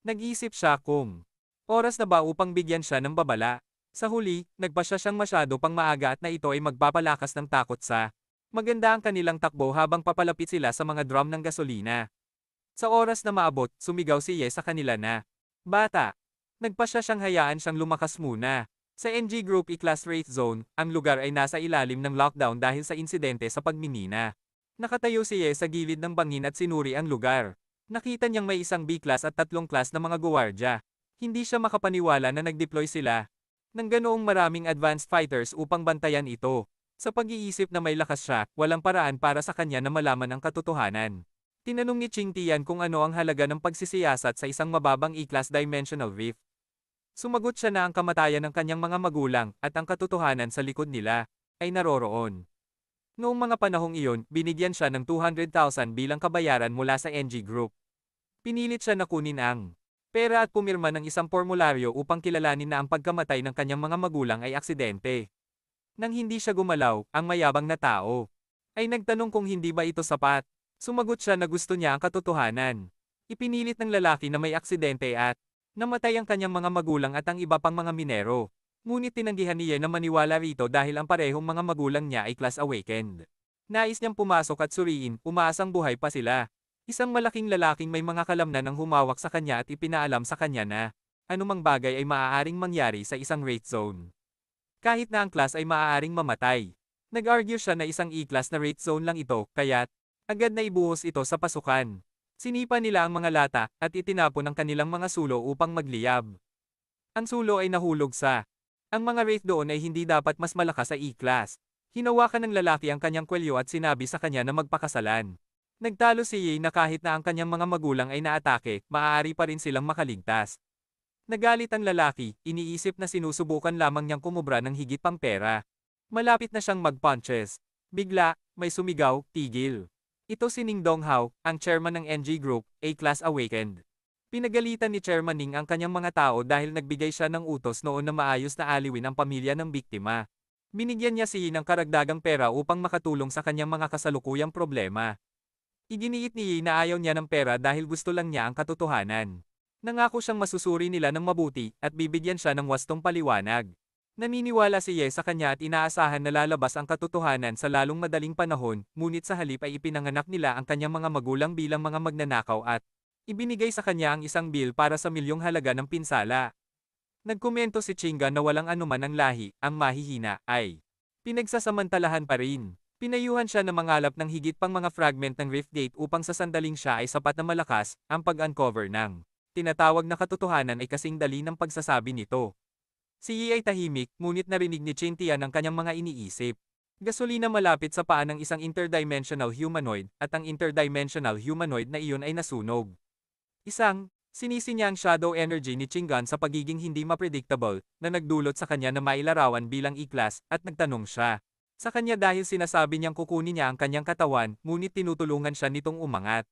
[SPEAKER 1] Nag-iisip siya kung oras na ba upang bigyan siya ng babala. Sa huli, nagpasya siyang masyado pang maaga at na ito ay magpapalakas ng takot sa maganda ang kanilang takbo habang papalapit sila sa mga drum ng gasolina. Sa oras na maabot, sumigaw si Ye sa kanila na, "Bata!" Nagpasya siyang hayaan siyang lumakas muna. Sa NG Group E-Class Wraith Zone, ang lugar ay nasa ilalim ng lockdown dahil sa insidente sa pagmimina. Nakatayo si Ye sa gilid ng bangin at sinuri ang lugar. Nakita niyang may isang B-class at 3 class na mga guwardya. Hindi siya makapaniwala na nag-deploy sila ng ganoong maraming advanced fighters upang bantayan ito. Sa pag-iisip na may lakas siya, walang paraan para sa kanya na malaman ang katotohanan. Tinanong ni Ching Tian kung ano ang halaga ng pagsisiyasat sa isang mababang E-class dimensional rift. Sumagot siya na ang kamatayan ng kanyang mga magulang at ang katotohanan sa likod nila ay naroroon. Noong mga panahong iyon, binigyan siya ng 200,000 bilang kabayaran mula sa NG Group. Pinilit siya na kunin ang pera at pumirma ng isang formularyo upang kilalanin na ang pagkamatay ng kanyang mga magulang ay aksidente. Nang hindi siya gumalaw, ang mayabang na tao ay nagtanong kung hindi ba ito sapat. Sumagot siya na gusto niya ang katotohanan. Ipinilit ng lalaki na may aksidente at namatay ang kanyang mga magulang at ang iba pang mga minero. Ngunit tinanggihan niya na maniwala rito dahil ang parehong mga magulang niya ay class awakened. Nais niyang pumasok at suriin, umaasang buhay pa sila. Isang malaking lalaking may mga kalamnan ang humawak sa kanya at ipinaalam sa kanya na anumang bagay ay maaaring mangyari sa isang wraith zone. Kahit na ang class ay maaaring mamatay. Nag-argue siya na isang E-class na wraith zone lang ito, kaya't agad na ibuhos ito sa pasukan. Sinipa nila ang mga lata at itinapon ang kanilang mga sulo upang magliyab. Ang sulo ay nahulog sa ang mga wraith doon ay hindi dapat mas malakas sa E-class. Hinawakan ng lalaki ang kanyang kwelyo at sinabi sa kanya na magpakasalan. Nagtalo si Ye na kahit na ang kanyang mga magulang ay naatake, maaari pa rin silang makaligtas. Nagalit ang lalaki, iniisip na sinusubukan lamang niyang kumubra ng higit pang pera. Malapit na siyang mag-punches. Bigla, may sumigaw, "Tigil!" Ito si Ning Donghao, ang chairman ng NG Group, A-Class Awakened. Pinagalitan ni Chairman Ning ang kanyang mga tao dahil nagbigay siya ng utos noon na maayos na aliwin ang pamilya ng biktima. Binigyan niya si Yi ng karagdagang pera upang makatulong sa kanyang mga kasalukuyang problema. Iginiit ni Yi na ayaw niya ng pera dahil gusto lang niya ang katotohanan. Nangako siyang masusuri nila ng mabuti at bibigyan siya ng wastong paliwanag. Naniniwala si Ye sa kanya at inaasahan na lalabas ang katotohanan sa lalong madaling panahon, ngunit sa halip ay ipinanganak nila ang kanyang mga magulang bilang mga magnanakaw at ibinigay sa kanya ang isang bill para sa milyong halaga ng pinsala. Nagkomento si Chinga na walang anuman ang lahi, ang mahihina, ay pinagsasamantalahan pa rin. Pinayuhan siya na mangalap ng higit pang mga fragment ng Rift Gate upang sa sandaling siya ay sapat na malakas, ang pag-uncover ng tinatawag na katotohanan ay kasing dali ng pagsasabi nito. Si Yi ay tahimik, ngunit narinig ni Chintian ang kanyang mga iniisip. Gasolina malapit sa paa ng isang interdimensional humanoid, at ang interdimensional humanoid na iyon ay nasunog. Isang Sinisi niya ang shadow energy ni Chingan sa pagiging hindi mapredictable, na nagdulot sa kanya na mailarawan bilang iklas, at nagtanong siya. Sa kanya dahil sinasabi niyang kukunin niya ang kanyang katawan, ngunit tinutulungan siya nitong umangat.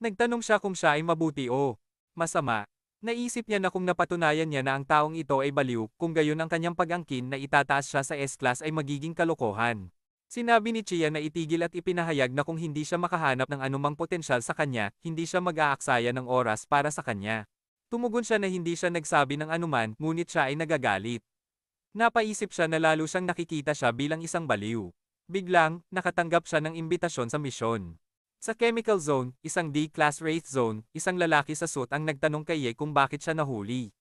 [SPEAKER 1] Nagtanong siya kung siya ay mabuti o masama. Naisip niya na kung napatunayan niya na ang taong ito ay baliw, kung gayon ang kanyang pag-angkin na itataas siya sa S-class ay magiging kalokohan. Sinabi ni Chia na itigil at ipinahayag na kung hindi siya makahanap ng anumang potensyal sa kanya, hindi siya mag-aaksaya ng oras para sa kanya. Tumugon siya na hindi siya nagsabi ng anuman, ngunit siya ay nagagalit. Napaisip siya na lalo siyang nakikita siya bilang isang baliw. Biglang, nakatanggap siya ng imbitasyon sa misyon. Sa Chemical Zone, isang D-Class Wraith Zone, isang lalaki sa suit ang nagtanong kay Ye kung bakit siya nahuli.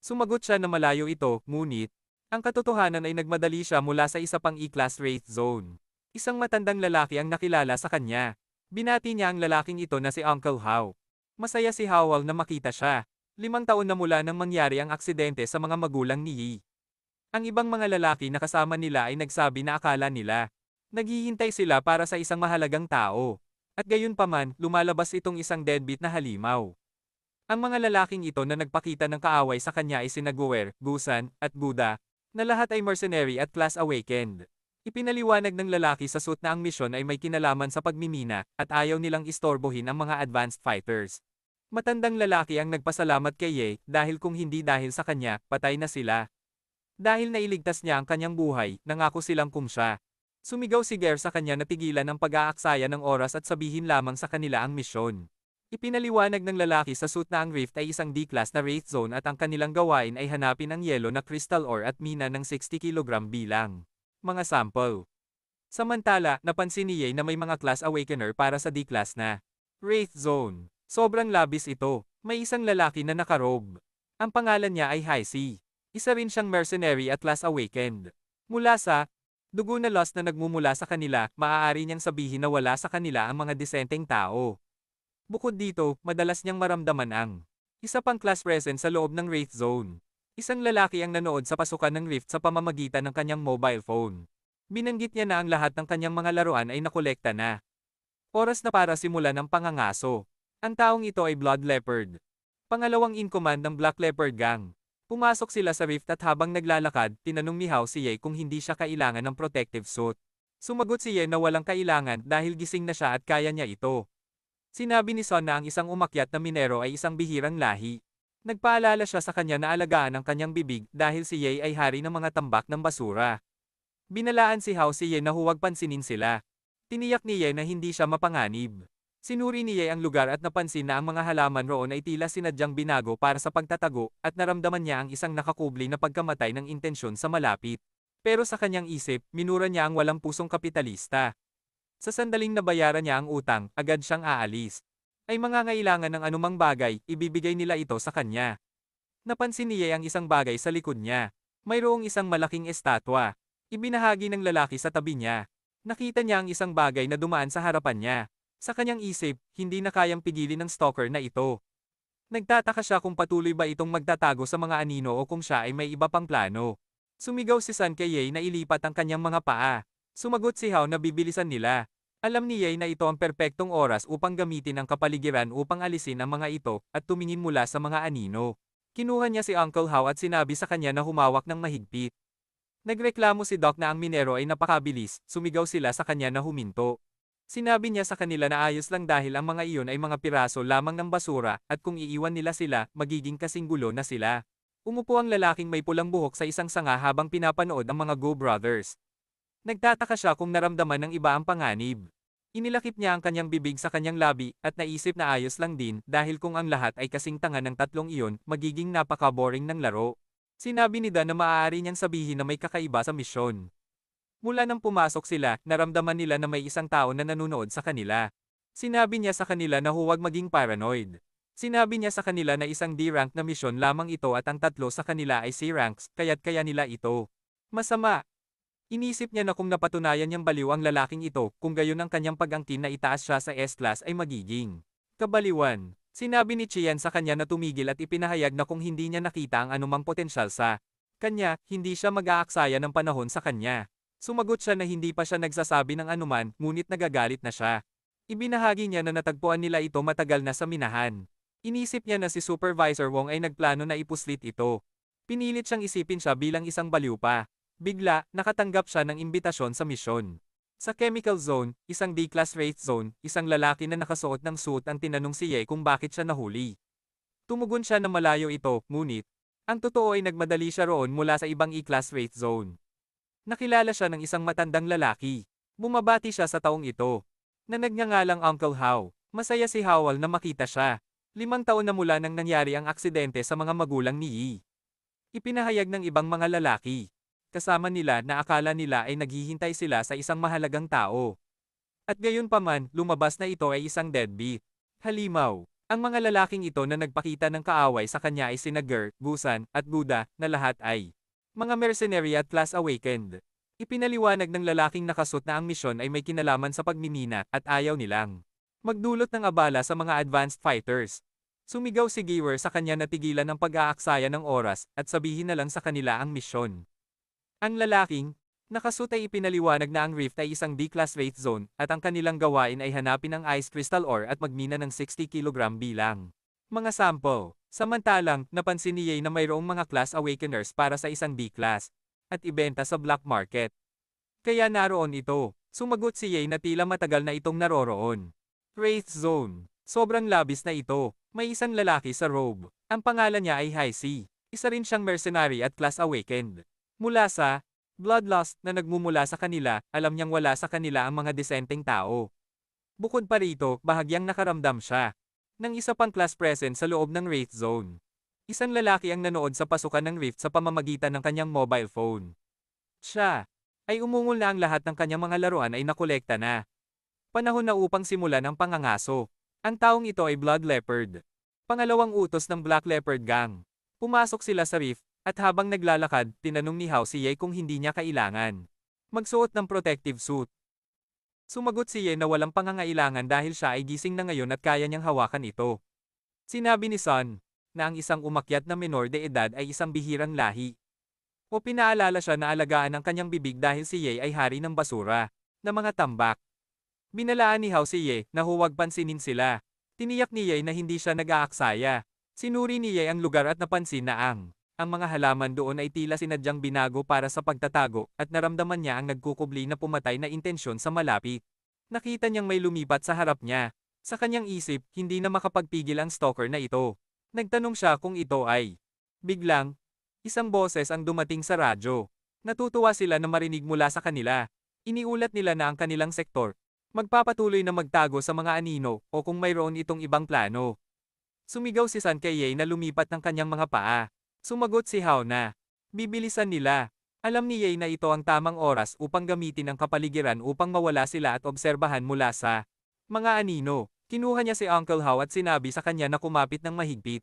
[SPEAKER 1] Sumagot siya na malayo ito, ngunit, ang katotohanan ay nagmadali siya mula sa isa pang E-Class Wraith Zone. Isang matandang lalaki ang nakilala sa kanya. Binati niya ang lalaking ito na si Uncle Hao. Masaya si Howell na makita siya. 5 taon na mula nang mangyari ang aksidente sa mga magulang ni Yi. Ang ibang mga lalaki na kasama nila ay nagsabi na akala nila naghihintay sila para sa isang mahalagang tao. At gayunpaman, lumalabas itong isang deadbeat na halimaw. Ang mga lalaking ito na nagpakita ng kaaway sa kanya ay sina Guer, Gusan, at Buddha, na lahat ay mercenary at class awakened. Ipinaliwanag ng lalaki sa suit na ang misyon ay may kinalaman sa pagmimina, at ayaw nilang istorbohin ang mga advanced fighters. Matandang lalaki ang nagpasalamat kay Ye, dahil kung hindi dahil sa kanya, patay na sila. Dahil nailigtas niya ang kanyang buhay, nangako silang kung siya. Sumigaw si Ger sa kanya na tigilan ang pag-aaksaya ng oras at sabihin lamang sa kanila ang misyon. Ipinaliwanag ng lalaki sa suit na ang Rift ay isang D-class na Wraith Zone at ang kanilang gawain ay hanapin ang yelo na crystal ore at mina ng 60 kg bilang mga sample. Samantala, napansin ni Ye na may mga class awakener para sa D-class na Wraith Zone. Sobrang labis ito. May isang lalaki na nakarobe. Ang pangalan niya ay Haisi. Isa rin siyang mercenary at class awakened. Mula sa dugo na lost na nagmumula sa kanila, maaari niyang sabihin na wala sa kanila ang mga disenteng tao. Bukod dito, madalas niyang maramdaman ang isa pang class presence sa loob ng Wraith Zone. Isang lalaki ang nanood sa pasukan ng Rift sa pamamagitan ng kanyang mobile phone. Binanggit niya na ang lahat ng kanyang mga laruan ay nakolekta na. Oras na para simulan ang pangangaso. Ang taong ito ay Blood Leopard. Pangalawang in command ng Black Leopard Gang. Pumasok sila sa Rift at habang naglalakad, tinanong ni Hao si Ye kung hindi siya kailangan ng protective suit. Sumagot si Ye na walang kailangan dahil gising na siya at kaya niya ito. Sinabi ni Son na ang isang umakyat na minero ay isang bihirang lahi. Nagpaalala siya sa kanya na alagaan ang kanyang bibig dahil si Ye ay hari ng mga tambak ng basura. Binalaan si Hao si Ye na huwag pansinin sila. Tiniyak ni Ye na hindi siya mapanganib. Sinuri ni Ye ang lugar at napansin na ang mga halaman roon ay tila sinadyang binago para sa pagtatago, at naramdaman niya ang isang nakakubli na pagkamatay ng intensyon sa malapit. Pero sa kanyang isip, minura niya ang walang pusong kapitalista. Sa sandaling nabayaran niya ang utang, agad siyang aalis. Ay mangangailangan ng anumang bagay, ibibigay nila ito sa kanya. Napansin ni Ye ang isang bagay sa likod niya. Mayroong isang malaking estatwa. Ibinahagi ng lalaki sa tabi niya. Nakita niya ang isang bagay na dumaan sa harapan niya. Sa kanyang isip, hindi na kayang pigilin ng stalker na ito. Nagtataka siya kung patuloy ba itong magtatago sa mga anino o kung siya ay may iba pang plano. Sumigaw si Sun kay Ye na ilipat ang kanyang mga paa. Sumagot si Hao na bibilisan nila. Alam ni Ye na ito ang perpektong oras upang gamitin ang kapaligiran upang alisin ang mga ito at tumingin mula sa mga anino. Kinuha niya si Uncle Hao at sinabi sa kanya na humawak ng mahigpit. Nagreklamo si Doc na ang minero ay napakabilis, sumigaw sila sa kanya na huminto. Sinabi niya sa kanila na ayos lang dahil ang mga iyon ay mga piraso lamang ng basura, at kung iiwan nila sila, magiging kasing gulo na sila. Umupo ang lalaking may pulang buhok sa isang sanga habang pinapanood ang mga Go Brothers. Nagtataka siya kung naramdaman ng iba ang panganib. Inilakip niya ang kanyang bibig sa kanyang labi, at naisip na ayos lang din, dahil kung ang lahat ay kasing tanga ng tatlong iyon, magiging napaka-boring ng laro. Sinabi ni Dan na maaari niyang sabihin na may kakaiba sa misyon. Mula nang pumasok sila, naramdaman nila na may isang tao na nanonood sa kanila. Sinabi niya sa kanila na huwag maging paranoid. Sinabi niya sa kanila na isang D-rank na misyon lamang ito at ang tatlo sa kanila ay C-ranks, kaya't kaya nila ito. Masama. Inisip niya na kung napatunayan niyang baliw ang lalaking ito, kung gayon ang kanyang pag-angkin na itaas siya sa S-class ay magiging kabaliwan. Sinabi ni Chian sa kanya na tumigil at ipinahayag na kung hindi niya nakita ang anumang potensyal sa kanya, hindi siya mag-aaksaya ng panahon sa kanya. Sumagot siya na hindi pa siya nagsasabi ng anuman, ngunit nagagalit na siya. Ibinahagi niya na natagpuan nila ito matagal na sa minahan. Inisip niya na si Supervisor Wong ay nagplano na ipuslit ito. Pinilit siyang isipin siya bilang isang baliw pa. Bigla, nakatanggap siya ng imbitasyon sa misyon. Sa Chemical Zone, isang D-Class Wraith Zone, isang lalaki na nakasuot ng suit ang tinanong si Ye kung bakit siya nahuli. Tumugon siya na malayo ito, ngunit, ang totoo ay nagmadali siya roon mula sa ibang E-Class Wraith Zone. Nakilala siya ng isang matandang lalaki. Bumabati siya sa taong ito. Nanagnangalang Uncle Hao. Masaya si Howell na makita siya. 5 taon na mula nang nangyari ang aksidente sa mga magulang ni Yi. Ipinahayag ng ibang mga lalaki. Kasama nila na akala nila ay naghihintay sila sa isang mahalagang tao. At gayon pa man, lumabas na ito ay isang deadbeat. Halimaw. Ang mga lalaking ito na nagpakita ng kaaway sa kanya ay sina Ger, Gusan, at Buddha, na lahat ay mga mercenary at class awakened. Ipinaliwanag ng lalaking nakasut na ang misyon ay may kinalaman sa pagmimina at ayaw nilang magdulot ng abala sa mga advanced fighters. Sumigaw si Giver sa kanya na tigilan ang pag-aaksaya ng oras at sabihin na lang sa kanila ang misyon. Ang lalaking nakasut ay ipinaliwanag na ang Rift ay isang D-Class Wraith Zone at ang kanilang gawain ay hanapin ang Ice Crystal Ore at magmina ng 60 kg bilang mga sample. Samantalang, napansin ni Ye na mayroong mga Class Awakeners para sa isang D-Class at ibenta sa black market. Kaya naroon ito. Sumagot si Ye na tila matagal na itong naroroon. Wraith Zone. Sobrang labis na ito. May isang lalaki sa robe. Ang pangalan niya ay Hai-Si. Isa rin siyang mercenary at class awakened. Mula sa bloodlust na nagmumula sa kanila, alam niyang wala sa kanila ang mga desenteng tao. Bukod pa rito, bahagyang nakaramdam siya ng isa pang class presence sa loob ng Wraith Zone. Isang lalaki ang nanood sa pasukan ng Rift sa pamamagitan ng kanyang mobile phone. Siya ay umungol na ang lahat ng kanyang mga laruan ay nakolekta na. Panahon na upang simulan ang pangangaso. Ang taong ito ay Blood Leopard. Pangalawang utos ng Black Leopard Gang. Pumasok sila sa Rift, at habang naglalakad, tinanong ni Hao si Ye kung hindi niya kailangan magsuot ng protective suit. Sumagot si Ye na walang pangangailangan dahil siya ay gising na ngayon at kaya niyang hawakan ito. Sinabi ni Sun na ang isang umakyat na menor de edad ay isang bihirang lahi. O pinaalala siya na alagaan ang kanyang bibig dahil si Ye ay hari ng basura na mga tambak. Binalaan ni Hao si Ye na huwag pansinin sila. Tiniyak ni Ye na hindi siya nag-aaksaya. Sinuri ni Ye ang lugar at napansin na ang mga halaman doon ay tila sinadyang binago para sa pagtatago at naramdaman niya ang nagkukubli na pumatay na intensyon sa malapit. Nakita niyang may lumipat sa harap niya. Sa kanyang isip, hindi na makapagpigil ang stalker na ito. Nagtanong siya kung ito ay. Biglang, isang boses ang dumating sa radyo. Natutuwa sila na marinig mula sa kanila. Iniulat nila na ang kanilang sektor magpapatuloy na magtago sa mga anino o kung mayroon itong ibang plano. Sumigaw si Sun kay Ye na lumipat ng kanyang mga paa. Sumagot si Hao na bibilisan nila. Alam ni Ye na ito ang tamang oras upang gamitin ang kapaligiran upang mawala sila at obserbahan mula sa mga anino. Kinuha niya si Uncle Hao at sinabi sa kanya na kumapit ng mahigpit.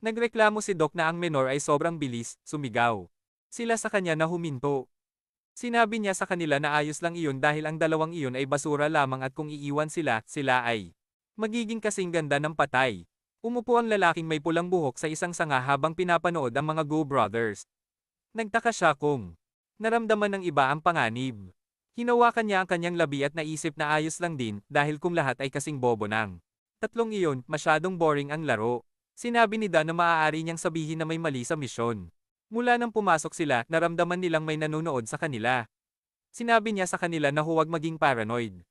[SPEAKER 1] Nagreklamo si Doc na ang menor ay sobrang bilis, sumigaw sila sa kanya na huminto. Sinabi niya sa kanila na ayos lang iyon dahil ang dalawang iyon ay basura lamang at kung iiwan sila, sila ay magiging kasing ganda ng patay. Umupo ang lalaking may pulang buhok sa isang sanga habang pinapanood ang mga Go Brothers. Nagtaka siya kung naramdaman ng iba ang panganib. Hinawakan niya ang kanyang labi at naisip na ayos lang din dahil kung lahat ay kasing bobo ng tatlong iyon, masyadong boring ang laro. Sinabi ni Dan na maaari niyang sabihin na may mali sa misyon. Mula nang pumasok sila, naramdaman nilang may nanonood sa kanila. Sinabi niya sa kanila na huwag maging paranoid.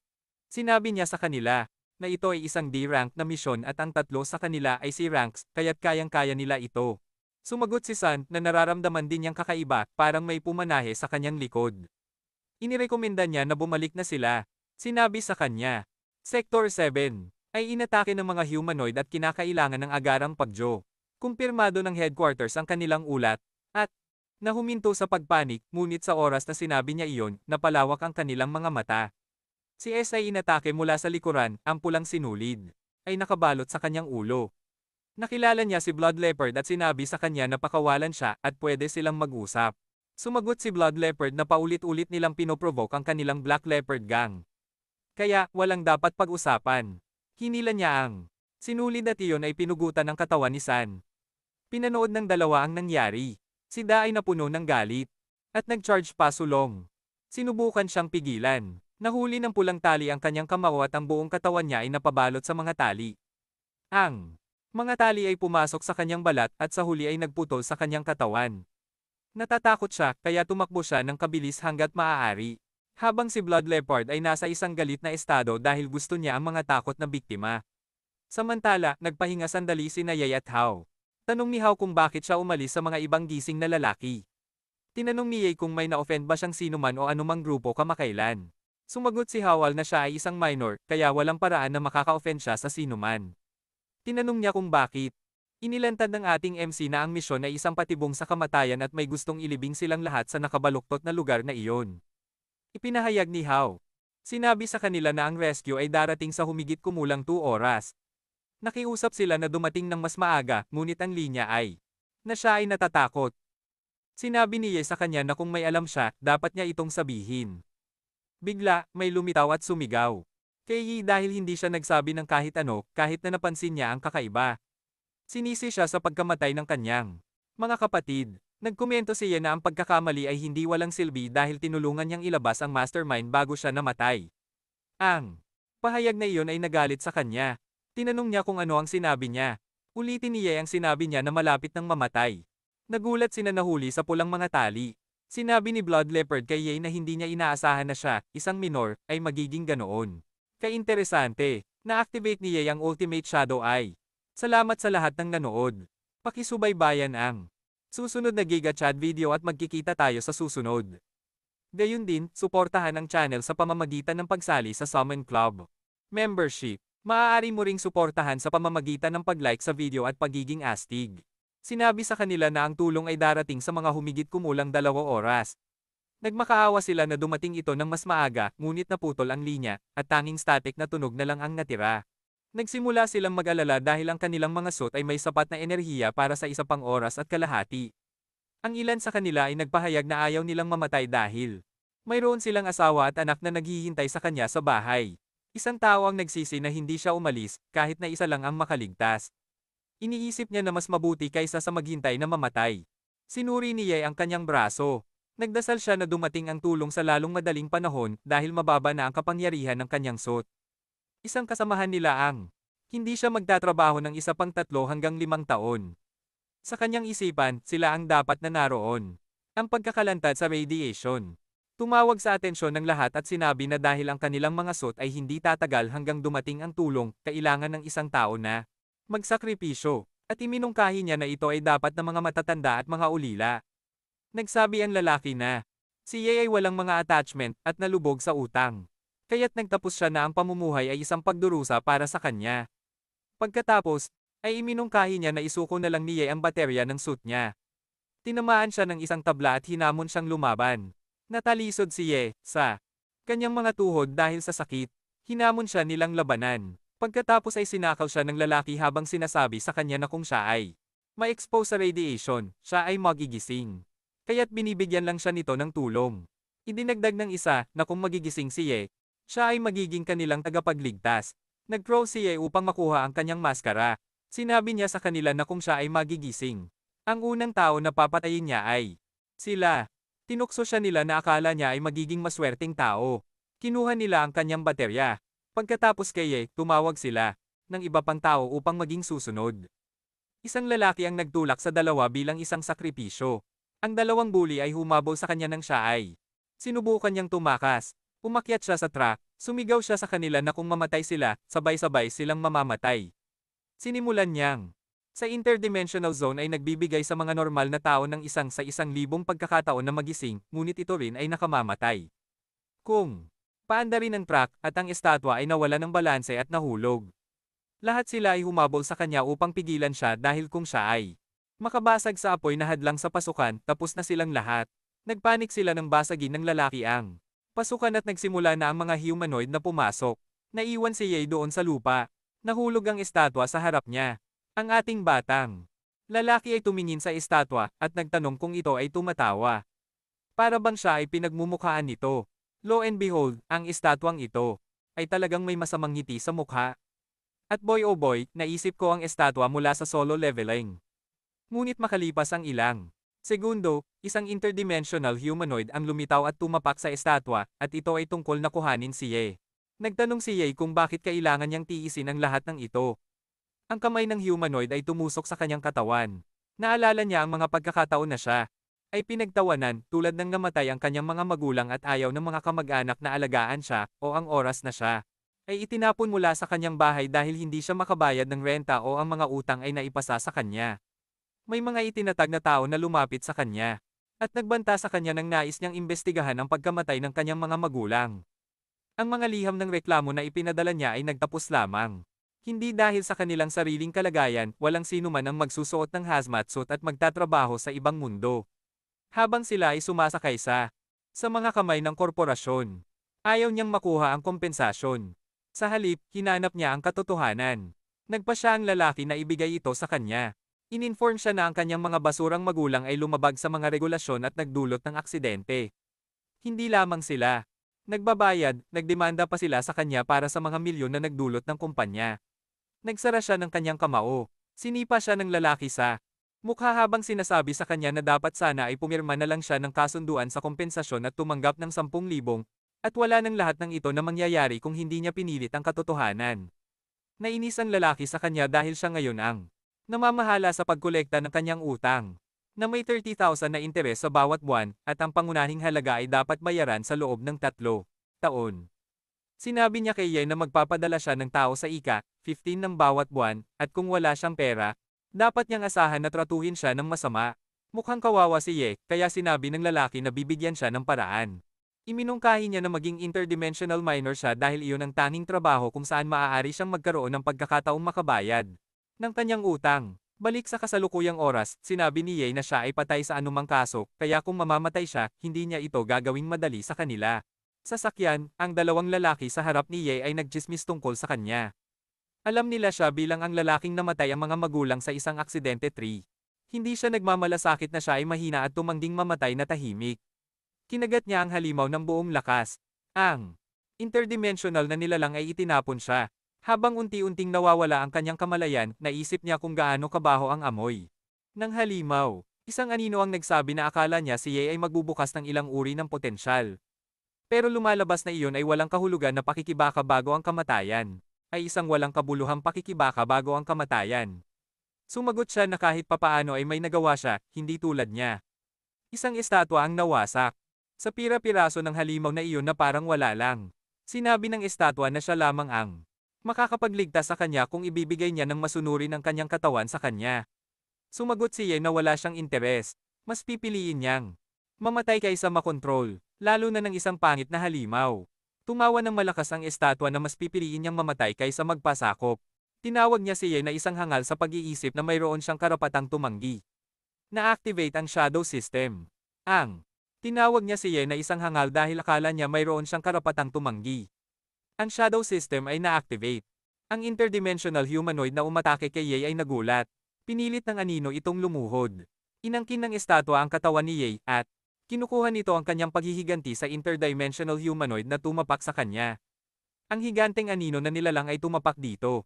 [SPEAKER 1] Sinabi niya sa kanila na ito ay isang D-rank na misyon at ang tatlo sa kanila ay C-ranks, kaya't kayang-kaya nila ito. Sumagot si Sun na nararamdaman din niyang kakaiba, parang may pumanahe sa kanyang likod. Inirekomenda niya na bumalik na sila. Sinabi sa kanya, Sector 7 ay inatake ng mga humanoid at kinakailangan ng agarang pagjo. Kumpirmado ng headquarters ang kanilang ulat, at nahuminto sa pagpanik, ngunit sa oras na sinabi niya iyon, napalawak ang kanilang mga mata. Si S ay inatake mula sa likuran, ang pulang sinulid ay nakabalot sa kanyang ulo. Nakilala niya si Blood Leopard at sinabi sa kanya na pakawalan siya at pwede silang mag-usap. Sumagot si Blood Leopard na paulit-ulit nilang pinoprovoke ang kanilang Black Leopard Gang. Kaya, walang dapat pag-usapan. Hinila niya ang sinulid at iyon ay pinugutan ng katawan ni San. Pinanood ng dalawa ang nangyari. Si Da ay napuno ng galit at nag-charge pa sulong. Sinubukan siyang pigilan. Nahuli ng pulang tali ang kanyang kamao at ang buong katawan niya ay napabalot sa mga tali. Ang Mga tali ay pumasok sa kanyang balat at sa huli ay nagputol sa kanyang katawan. Natatakot siya kaya tumakbo siya ng kabilis hanggat maaari. Habang si Blood Leopard ay nasa isang galit na estado dahil gusto niya ang mga takot na biktima. Samantala, nagpahinga sandali si Yay at Hao. Tanong ni Hao kung bakit siya umalis sa mga ibang gising na lalaki. Tinanong ni Yay kung may na-offend ba siyang sinuman o anumang grupo kamakailan. Sumagot si Howell na siya ay isang minor, kaya walang paraan na makaka-offend siya sa sinuman. Tinanong niya kung bakit. Inilantad ng ating MC na ang misyon ay isang patibong sa kamatayan at may gustong ilibing silang lahat sa nakabaluktot na lugar na iyon. Ipinahayag ni Hao. Sinabi sa kanila na ang rescue ay darating sa humigit kumulang 2 oras. Nakiusap sila na dumating ng mas maaga, ngunit ang linya ay na siya ay natatakot. Sinabi ni Ye sa kanya na kung may alam siya, dapat niya itong sabihin. Bigla, may lumitaw at sumigaw. Kay Yi dahil hindi siya nagsabi ng kahit ano, kahit na napansin niya ang kakaiba. Sinisi siya sa pagkamatay ng kanyang mga kapatid. Nagkomento siya na ang pagkakamali ay hindi walang silbi dahil tinulungan niyang ilabas ang mastermind bago siya namatay. Ang pahayag na iyon ay nagalit sa kanya. Tinanong niya kung ano ang sinabi niya. Ulitin niya ang sinabi niya na malapit nang mamatay. Nagulat sina Nahuli sa pulang mga tali. Sinabi ni Blood Leopard kay Ye na hindi niya inaasahan na siya, isang minor, ay magiging ganoon. Kainteresante, na-activate ni Ye ang Ultimate Shadow Eye. Salamat sa lahat ng nanood. Pakisubaybayan ang susunod na Giga Chad video at magkikita tayo sa susunod. Gayun din, suportahan ang channel sa pamamagitan ng pagsali sa Summon Club membership. Maaari mo ring suportahan sa pamamagitan ng pag-like sa video at pagiging astig. Sinabi sa kanila na ang tulong ay darating sa mga humigit kumulang 2 oras. Nagmakaawa sila na dumating ito ng mas maaga, ngunit naputol ang linya, at tanging static na tunog na lang ang natira. Nagsimula silang mag-alala dahil ang kanilang mga suit ay may sapat na enerhiya para sa isa pang oras at kalahati. Ang ilan sa kanila ay nagpahayag na ayaw nilang mamatay dahil mayroon silang asawa at anak na naghihintay sa kanya sa bahay. Isang tao ang nagsisi na hindi siya umalis, kahit na isa lang ang makaligtas. Iniisip niya na mas mabuti kaysa sa maghintay na mamatay. Sinuri ni Ye ang kanyang braso. Nagdasal siya na dumating ang tulong sa lalong madaling panahon dahil mababa na ang kapangyarihan ng kanyang suit. Isang kasamahan nila ang hindi siya magtatrabaho ng isa pang 3 hanggang 5 taon. Sa kanyang isipan, sila ang dapat na naroon. Ang pagkakalantad sa radiation. Tumawag sa atensyon ng lahat at sinabi na dahil ang kanilang mga suit ay hindi tatagal hanggang dumating ang tulong, kailangan ng isang tao na magsakripisyo, at iminungkahi niya na ito ay dapat ng mga matatanda at mga ulila. Nagsabi ang lalaki na si Ye ay walang mga attachment at nalubog sa utang. Kaya't nagtapos siya na ang pamumuhay ay isang pagdurusa para sa kanya. Pagkatapos, ay iminungkahi niya na isuko na lang ni Ye ang baterya ng suit niya. Tinamaan siya ng isang tabla at hinamon siyang lumaban. Natalisod si Ye sa kanyang mga tuhod dahil sa sakit. Hinamon siya nilang labanan. Pagkatapos ay sinakaw siya ng lalaki habang sinasabi sa kanya na kung siya ay ma-expose sa radiation, siya ay magigising. Kaya't binibigyan lang siya nito ng tulong. Idinagdag ng isa na kung magigising si Ye, siya ay magiging kanilang tagapagligtas. Nag-crow si Ye upang makuha ang kanyang maskara. Sinabi niya sa kanila na kung siya ay magigising, ang unang tao na papatayin niya ay sila. Tinukso siya nila na akala niya ay magiging maswerteng tao. Kinuha nila ang kanyang baterya. Pagkatapos kay Ye, tumawag sila ng iba pang tao upang maging susunod. Isang lalaki ang nagtulak sa dalawa bilang isang sakripisyo. Ang dalawang bully ay humabol sa kanya ng siya ay sinubukan niyang tumakas. Umakyat siya sa truck, sumigaw siya sa kanila na kung mamatay sila, sabay-sabay silang mamamatay. Sinimulan niyang sa interdimensional zone ay nagbibigay sa mga normal na tao ng 1 sa 1,000 pagkakataon na magising, ngunit ito rin ay nakamamatay. Kung paanda rin ang truck at ang estatwa ay nawala ng balanse at nahulog. Lahat sila ay humabol sa kanya upang pigilan siya dahil kung siya ay makabasag sa apoy na hadlang sa pasukan, tapos na silang lahat. Nagpanik sila ng basagin ng lalaki ang pasukan at nagsimula na ang mga humanoid na pumasok. Naiwan si Ye doon sa lupa. Nahulog ang estatwa sa harap niya. Ang ating batang lalaki ay tumingin sa estatwa at nagtanong kung ito ay tumatawa. Para bang siya ay pinagmumukhaan nito. Lo and behold, ang estatwang ito ay talagang may masamang ngiti sa mukha. At boy oh boy, naisip ko ang estatwa mula sa solo leveling. Ngunit makalipas ang ilang segundo, isang interdimensional humanoid ang lumitaw at tumapak sa estatwa, at ito ay tungkol na kuhanin si Ye. Nagtanong si Ye kung bakit kailangan niyang tiisin ang lahat ng ito. Ang kamay ng humanoid ay tumusok sa kanyang katawan. Naalala niya ang mga pagkakataon na siya ay pinagtawanan tulad ng namatay ang kanyang mga magulang at ayaw ng mga kamag-anak na alagaan siya o ang oras na siya ay itinapon mula sa kanyang bahay dahil hindi siya makabayad ng renta o ang mga utang ay naipasa sa kanya. May mga itinatag na tao na lumapit sa kanya at nagbanta sa kanya ng nais niyang imbestigahan ang pagkamatay ng kanyang mga magulang. Ang mga liham ng reklamo na ipinadala niya ay nagtapos lamang. Hindi dahil sa kanilang sariling kalagayan, walang sino man ang magsusuot ng hazmat suit at magtatrabaho sa ibang mundo. Habang sila ay sumasakay sa mga kamay ng korporasyon. Ayaw niyang makuha ang kompensasyon. Sa halip, hinanap niya ang katotohanan. Nagpa siya ang lalaki na ibigay ito sa kanya. Ininform siya na ang kanyang mga basurang magulang ay lumabag sa mga regulasyon at nagdulot ng aksidente. Hindi lamang sila. Nagbabayad, nagdemanda pa sila sa kanya para sa mga milyon na nagdulot ng kumpanya. Nagsara siya ng kanyang kamao. Sinipa siya ng lalaki sa mukha habang sinasabi sa kanya na dapat sana ay pumirma na lang siya ng kasunduan sa kompensasyon at tumanggap ng 10,000, at wala ng lahat ng ito na mangyayari kung hindi niya pinilit ang katotohanan. Nainis ang lalaki sa kanya dahil siya ngayon ang namamahala sa pagkolekta ng kanyang utang, na may 30,000 na interes sa bawat buwan, at ang pangunahing halaga ay dapat bayaran sa loob ng 3 taon. Sinabi niya kay Ye na magpapadala siya ng tao sa ika-15 ng bawat buwan, at kung wala siyang pera, dapat niyang asahan na tratuhin siya ng masama. Mukhang kawawa si Ye, kaya sinabi ng lalaki na bibigyan siya ng paraan. Iminungkahi niya na maging interdimensional minor siya dahil iyon ang tanging trabaho kung saan maaari siyang magkaroon ng pagkakataong makabayad ng kanyang utang. Balik sa kasalukuyang oras, sinabi ni Ye na siya ay patay sa anumang kaso, kaya kung mamamatay siya, hindi niya ito gagawing madali sa kanila. Sa sakyan, ang dalawang lalaki sa harap ni Ye ay nagtsismis tungkol sa kanya. Alam nila siya bilang ang lalaking namatay ang mga magulang sa isang aksidente 3. Hindi siya nagmamalasakit na siya ay mahina at tumangging mamatay na tahimik. Kinagat niya ang halimaw ng buong lakas. Ang interdimensional na nilalang ay itinapon siya. Habang unti-unting nawawala ang kanyang kamalayan, naisip niya kung gaano kabaho ang amoy ng halimaw. Isang anino ang nagsabi na akala niya si Ye ay magbubukas ng ilang uri ng potensyal. Pero lumalabas na iyon ay walang kahulugan na pakikibaka bago ang kamatayan. Ay isang walang kabuluhang pakikibaka bago ang kamatayan. Sumagot siya na kahit papaano ay may nagawa siya, hindi tulad niya. Isang estatwa ang nawasak. Sa pira-piraso ng halimaw na iyon na parang wala lang. Sinabi ng estatwa na siya lamang ang makakapagligtas sa kanya kung ibibigay niya ng masunurin ang kanyang katawan sa kanya. Sumagot si Ye na wala siyang interes. Mas pipiliin niyang mamatay kaysa makontrol, lalo na ng isang pangit na halimaw. Tumawa ng malakas ang estatwa na mas pipiliin niyang mamatay kaysa magpasakop. Tinawag niya si Ye na isang hangal sa pag-iisip na mayroon siyang karapatang tumanggi. Na-activate ang shadow system. Tinawag niya si Ye na isang hangal dahil akala niya mayroon siyang karapatang tumanggi. Ang shadow system ay na-activate. Ang interdimensional humanoid na umatake kay Ye ay nagulat. Pinilit ng anino itong lumuhod. Inangkin ng estatwa ang katawan ni Ye at kinukuha nito ang kanyang paghihiganti sa interdimensional humanoid na tumapak sa kanya. Ang higanteng anino na nilalang ay tumapak dito.